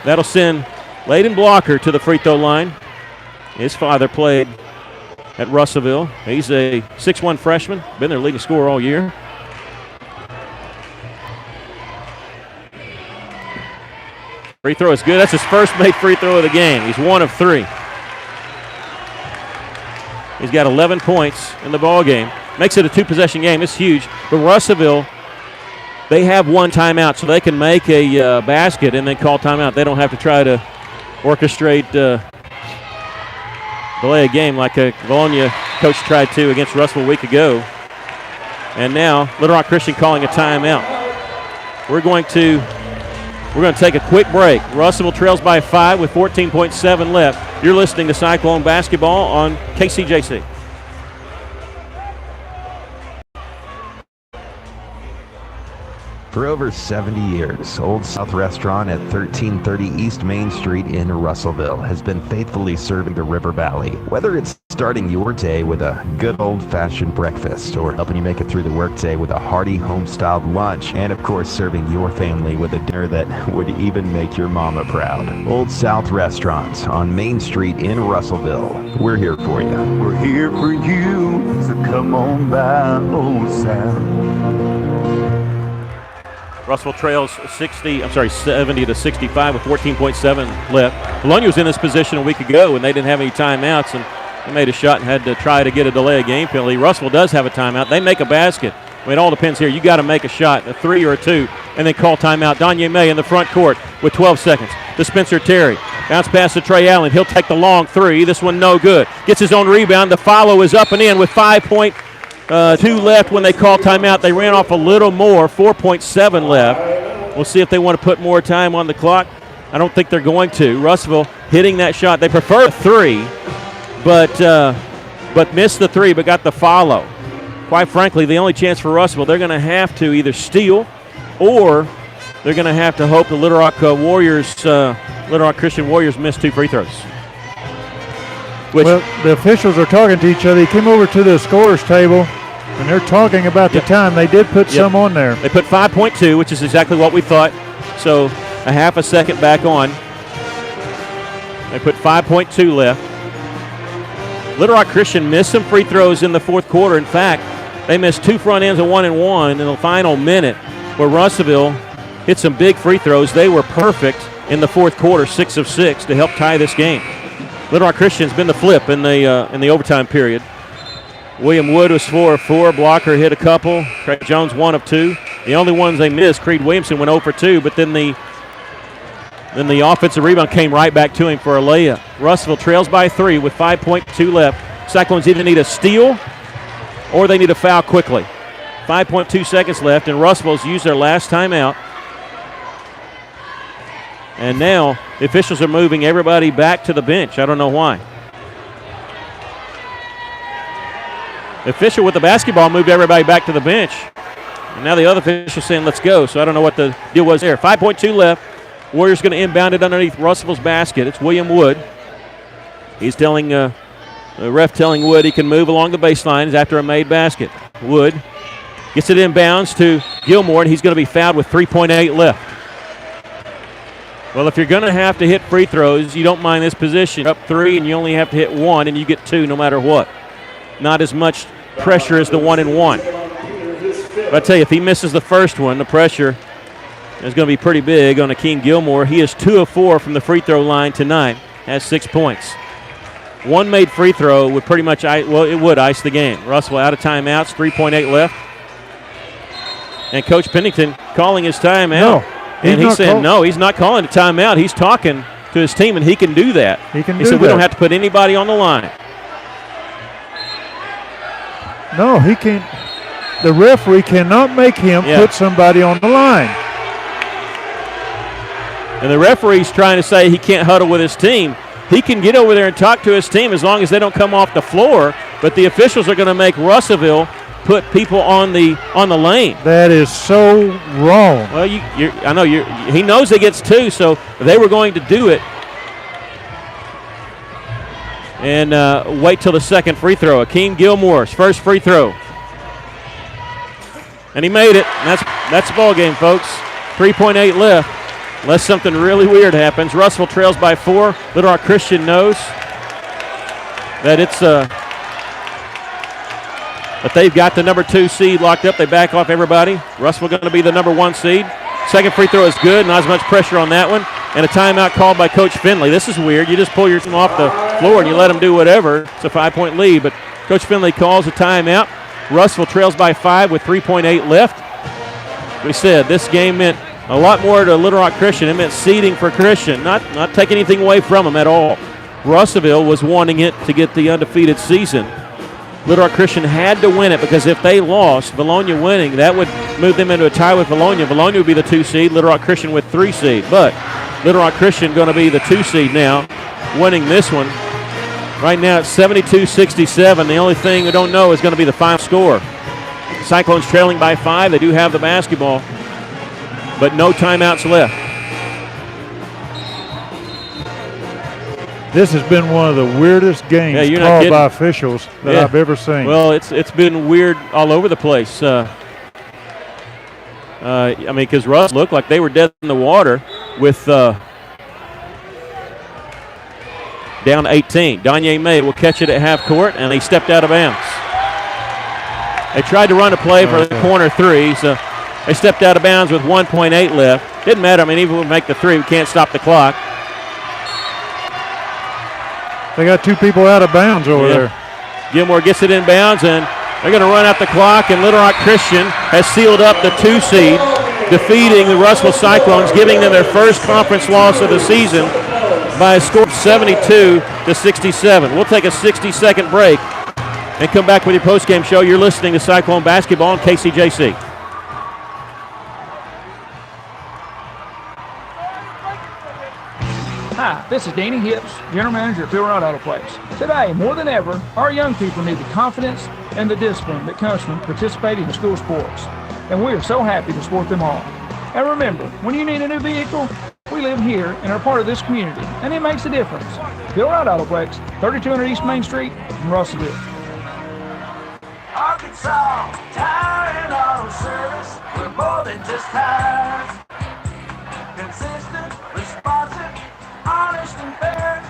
That'll send Layden Blocker to the free throw line. His father played at Russellville. He's a 6'1 freshman, been their leading scorer all year. Free throw is good. That's his first made free throw of the game. He's 1 of 3. He's got 11 points in the ball game. Makes it a 2-possession game. It's huge. But Russellville, they have one timeout, so they can make a basket and then call timeout. They don't have to try to orchestrate delay a game like a Bologna coach tried to against Russellville a week ago. And now Little Rock Christian calling a timeout. We're going to take a quick break. Russellville trails by 5 with 14.7 left. You're listening to Cyclone Basketball on KCJC. For over 70 years, Old South Restaurant at 1330 East Main Street in Russellville has been faithfully serving the River Valley. Whether it's starting your day with a good old-fashioned breakfast or helping you make it through the workday with a hearty home-styled lunch, and of course serving your family with a dinner that would even make your mama proud. Old South Restaurant on Main Street in Russellville. We're here for you. We're here for you, so come on by Old South. Russellville trails 70 to 65 with 14.7 left. Bologna was in this position a week ago, and they didn't have any timeouts, and they made a shot and had to try to get a delay of game penalty. Russellville does have a timeout. They make a basket. I mean, it all depends here. You got to make a shot, a 3 or a 2, and then call timeout. Donye May in the front court with 12 seconds. To Spencer Terry. Bounce pass to Trey Allen. He'll take the long 3. This one no good. Gets his own rebound. The follow is up and in with 5.2 left when they call timeout. They ran off a little more, 4.7 left. We'll see if they want to put more time on the clock. I don't think they're going to. Russellville hitting that shot. They prefer a 3, but missed the 3, but got the follow. Quite frankly, the only chance for Russellville, they're going to have to either steal or they're going to have to hope the Little Rock Christian Warriors miss 2 free throws. Well, the officials are talking to each other. He came over to the scorer's table, and they're talking about the time. They did put some on there. They put 5.2, which is exactly what we thought. So a half a second back on. They put 5.2 left. Little Rock Christian missed some free throws in the fourth quarter. In fact, they missed 2 front ends and 1 and 1 in the final minute, where Russellville hit some big free throws. They were perfect in the fourth quarter, 6 of 6, to help tie this game. Little Rock Christian's been the flip in the overtime period. William Wood was 4 of 4. Blocker hit a couple. Craig Jones 1 of 2. The only ones they missed, Creed Williamson went 0 for 2, but then the offensive rebound came right back to him for a layup. Russellville trails by 3 with 5.2 left. Cyclones either need a steal or they need a foul quickly. 5.2 seconds left, and Russellville's used their last timeout. And now the officials are moving everybody back to the bench. I don't know why. The official with the basketball moved everybody back to the bench. And now the other official saying, let's go. So I don't know what the deal was there. 5.2 left. Warriors going to inbound it underneath Russellville's basket. It's William Wood. He's telling the ref telling Wood he can move along the baselines after a made basket. Wood gets it inbounds to Gilmore, and he's going to be fouled with 3.8 left. Well, if you're going to have to hit free throws, you don't mind this position. Up 3, and you only have to hit 1, and you get 2 no matter what. Not as much pressure as the 1 and 1. But I tell you, if he misses the first one, the pressure is going to be pretty big on Akeem Gilmore. He is 2 of 4 from the free throw line tonight, has 6 points. 1 made free throw would pretty much, it would ice the game. Russell out of timeouts, 3.8 left. And Coach Pennington calling his timeout. And he said, no, he's not calling a timeout. He's talking to his team, and he can do that. He said, we don't have to put anybody on the line. No, he can't. The referee cannot make him put somebody on the line. And the referee's trying to say he can't huddle with his team. He can get over there and talk to his team as long as they don't come off the floor, but the officials are going to make Russellville put people on the lane. That is so wrong. Well, I know he knows he gets two, so they were going to do it. And wait till the second free throw. Akeem Gilmore's first free throw. And he made it. And that's the ball game, folks. 3.8 left. Unless something really weird happens. Russell trails by 4. Little Rock Christian knows that it's but they've got the number 2 seed locked up. They back off everybody. Russell going to be the number 1 seed. Second free throw is good. Not as much pressure on that one. And a timeout called by Coach Finley. This is weird. You just pull your team off the floor and you let them do whatever. It's a 5-point lead. But Coach Finley calls a timeout. Russell trails by 5 with 3.8 left. We said this game meant a lot more to Little Rock Christian. It meant seeding for Christian, not taking anything away from them at all. Russellville was wanting it to get the undefeated season. Little Rock Christian had to win it because if they lost, Bologna winning, that would move them into a tie with Bologna. Bologna would be the 2 seed, Little Rock Christian with 3 seed. But Little Rock Christian going to be the 2 seed now, winning this one. Right now it's 72-67. The only thing we don't know is going to be the final score. Cyclones trailing by 5. They do have the basketball, but no timeouts left. This has been one of the weirdest games called by officials that I've ever seen. Well, it's been weird all over the place. I mean, because Russ looked like they were dead in the water with down 18. Danye May will catch it at half court, and he stepped out of bounds. They tried to run a play for the corner 3, so they stepped out of bounds with 1.8 left. Didn't matter. I mean, even if we make the 3, we can't stop the clock. They got 2 people out of bounds over there. Gilmore gets it in bounds, and they're going to run out the clock, and Little Rock Christian has sealed up the 2 seed, defeating the Russell Cyclones, giving them their first conference loss of the season by a score of 72-67. We'll take a 60-second break and come back with your post-game show. You're listening to Cyclone Basketball on KCJC. Hi, this is Danny Hips, General Manager at Phil Wright Auto Place. Today, more than ever, our young people need the confidence and the discipline that comes from participating in school sports. And we are so happy to support them all. And remember, when you need a new vehicle, we live here and are part of this community, and it makes a difference. Phil Wright Auto Place, 3200 East Main Street in Russellville. Arkansas Tire and Auto Service, we're more than just tires. Consistent, responsive, honest and fair.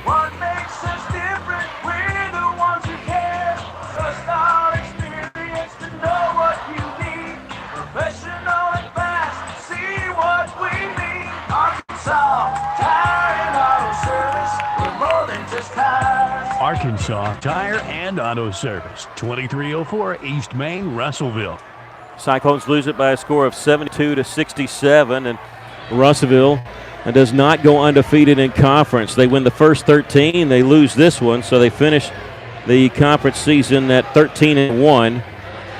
What makes us different? We're the ones who care. Trust our experience to know what you need. Professional and fast, see what we mean. Arkansas Tire and Auto Service, we're more than just tires. Arkansas Tire and Auto Service, 2304 East Main, Russellville. Cyclones lose it by a score of 72-67, and Russellville does not go undefeated in conference. They win the first 13. They lose this one, so they finish the conference season at 13-1,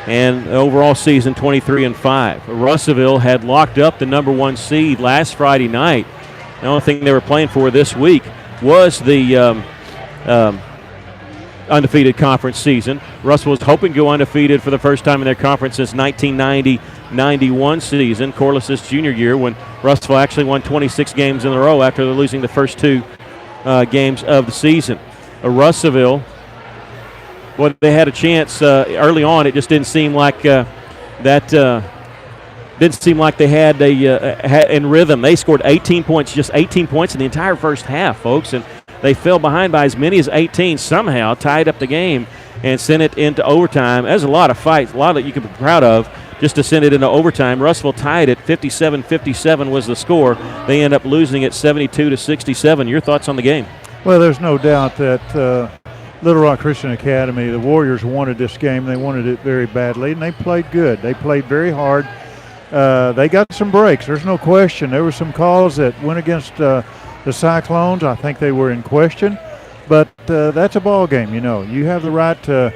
and the overall season 23-5. Russellville had locked up the number 1 seed last Friday night. The only thing they were playing for this week was the undefeated conference season. Russell was hoping to go undefeated for the first time in their conference since 1990-91 season, Corliss's junior year, when Russell actually won 26 games in a row after losing the first 2 games of the season. Russellville, well, they had a chance early on. It just didn't seem like didn't seem like they had in rhythm. They scored 18 points, just 18 points in the entire first half, folks, and they fell behind by as many as 18, somehow tied up the game and sent it into overtime. There's a lot of fights, a lot that you can be proud of just to send it into overtime. Russellville tied it, 57-57 was the score. They end up losing it 72-67. Your thoughts on the game? Well, there's no doubt that Little Rock Christian Academy, the Warriors wanted this game. They wanted it very badly, and they played good. They played very hard. They got some breaks. There's no question. There were some calls that went against the Cyclones. I think they were in question, but that's a ball game. You know, you have the right to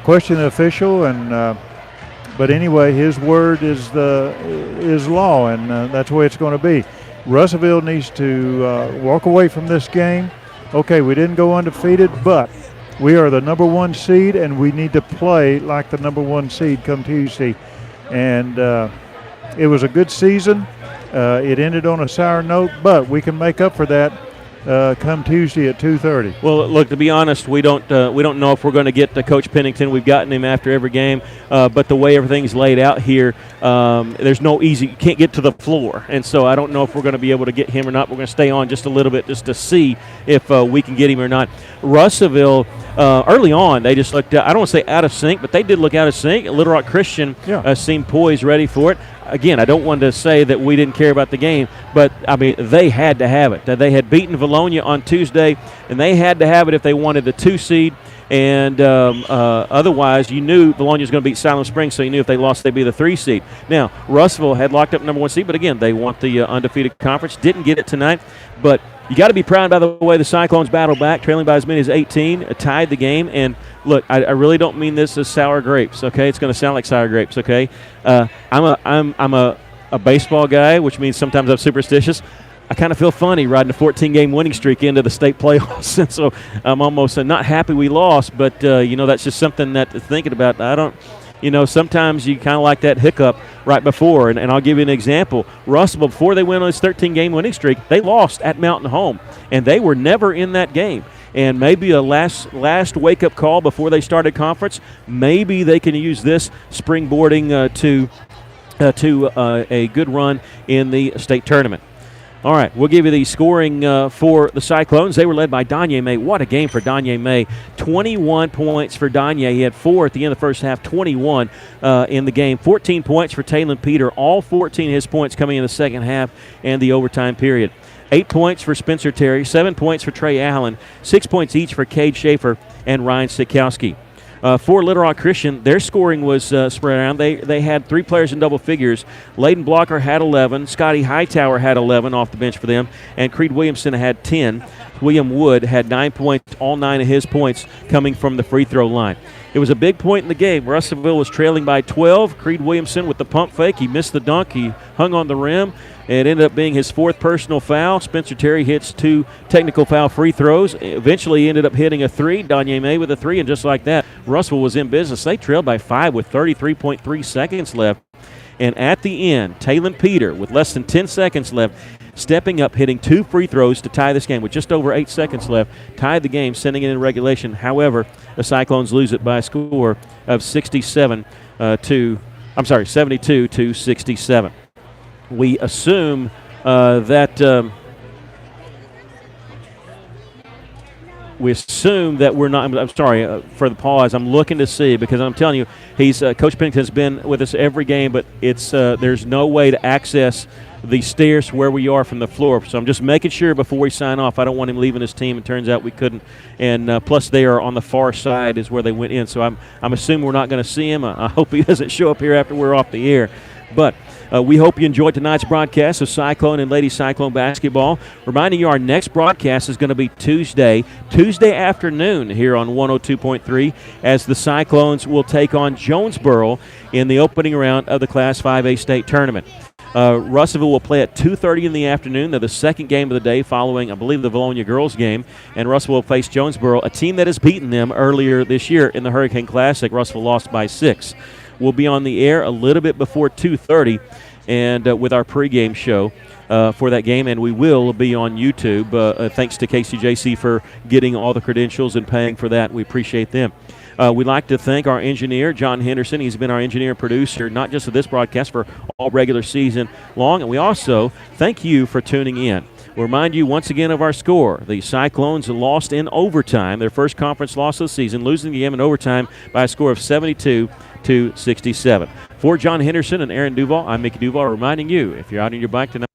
question the official, and but anyway, his word is law, and that's the way it's going to be. Russellville needs to walk away from this game. Okay, we didn't go undefeated, but we are the number 1 seed, and we need to play like the number 1 seed come Tuesday. And it was a good season. It ended on a sour note, but we can make up for that come Tuesday at 2:30. Well, look, to be honest, we don't know if we're going to get Coach Pennington. We've gotten him after every game, but the way everything's laid out here, there's no easy. You can't get to the floor, and so I don't know if we're going to be able to get him or not. We're going to stay on just a little bit just to see if we can get him or not. Russellville, early on, they just looked, I don't want to say out of sync, but they did look out of sync. Little Rock Christian seemed poised, ready for it. Again, I don't want to say that we didn't care about the game, but, I mean, they had to have it. They had beaten Valonia on Tuesday, and they had to have it if they wanted the 2 seed. And otherwise, you knew Valonia was going to beat Silent Springs, so you knew if they lost, they'd be the 3 seed. Now, Russellville had locked up number 1 seed, but, again, they want the undefeated conference. Didn't get it tonight, but you got to be proud, by the way, the Cyclones battled back, trailing by as many as 18, tied the game. And, look, I really don't mean this as sour grapes, okay? It's going to sound like sour grapes, okay? I'm a baseball guy, which means sometimes I'm superstitious. I kind of feel funny riding a 14-game winning streak into the state playoffs, and so I'm almost not happy we lost, but, that's just something that thinking about. Sometimes you kind of like that hiccup right before, and I'll give you an example. Russellville, before they went on this 13-game winning streak, they lost at Mountain Home, and they were never in that game. And maybe a last wake-up call before they started conference, maybe they can use this springboarding to a good run in the state tournament. All right, we'll give you the scoring for the Cyclones. They were led by Danye May. What a game for Danye May. 21 points for Danye. He had 4 at the end of the first half, 21 in the game. 14 points for Talon Peter. All 14 of his points coming in the second half and the overtime period. 8 points for Spencer Terry. 7 points for Trey Allen. 6 points each for Cade Schaefer and Ryan Sikowski. For Little Rock Christian, their scoring was spread around. They had 3 players in double figures. Layden Blocker had 11. Scotty Hightower had 11 off the bench for them. And Creed Williamson had 10. William Wood had 9 points, all 9 of his points coming from the free throw line. It was a big point in the game. Russellville was trailing by 12. Creed Williamson with the pump fake. He missed the dunk. He hung on the rim. It ended up being his 4th personal foul. Spencer Terry hits 2 technical foul free throws. Eventually he ended up hitting a 3. Danye May with a 3, and just like that, Russellville was in business. They trailed by 5 with 33.3 seconds left. And at the end, Talon Peter, with less than 10 seconds left, stepping up, hitting 2 free throws to tie this game with just over 8 seconds left, tied the game, sending it in regulation. However, the Cyclones lose it by a score of 72 to 67. We assume that we're not. I'm sorry for the pause. I'm looking to see, because I'm telling you, Coach Pennington has been with us every game, but it's there's no way to access the stairs where we are from the floor. So I'm just making sure before we sign off. I don't want him leaving his team. It turns out we couldn't. And plus, they are on the far side is where they went in. So I'm assuming we're not going to see him. I hope he doesn't show up here after we're off the air. But we hope you enjoyed tonight's broadcast of Cyclone and Lady Cyclone basketball. Reminding you, our next broadcast is going to be Tuesday afternoon here on 102.3, as the Cyclones will take on Jonesboro in the opening round of the Class 5A state tournament. Russellville will play at 2:30 in the afternoon. They're the second game of the day following, I believe, the Valonia girls game. And Russellville will face Jonesboro, a team that has beaten them earlier this year in the Hurricane Classic. Russellville lost by 6. We'll be on the air a little bit before 2:30 and with our pregame show for that game, and we will be on YouTube. Thanks to KCJC for getting all the credentials and paying for that. We appreciate them. We'd like to thank our engineer, John Henderson. He's been our engineer and producer, not just of this broadcast, for all regular season long. And we also thank you for tuning in. We'll remind you once again of our score. The Cyclones lost in overtime, their first conference loss of the season, losing the game in overtime by a score of 72 to 67. For John Henderson and Aaron Duval, I'm Mickey Duval, reminding you, if you're out on your bike tonight,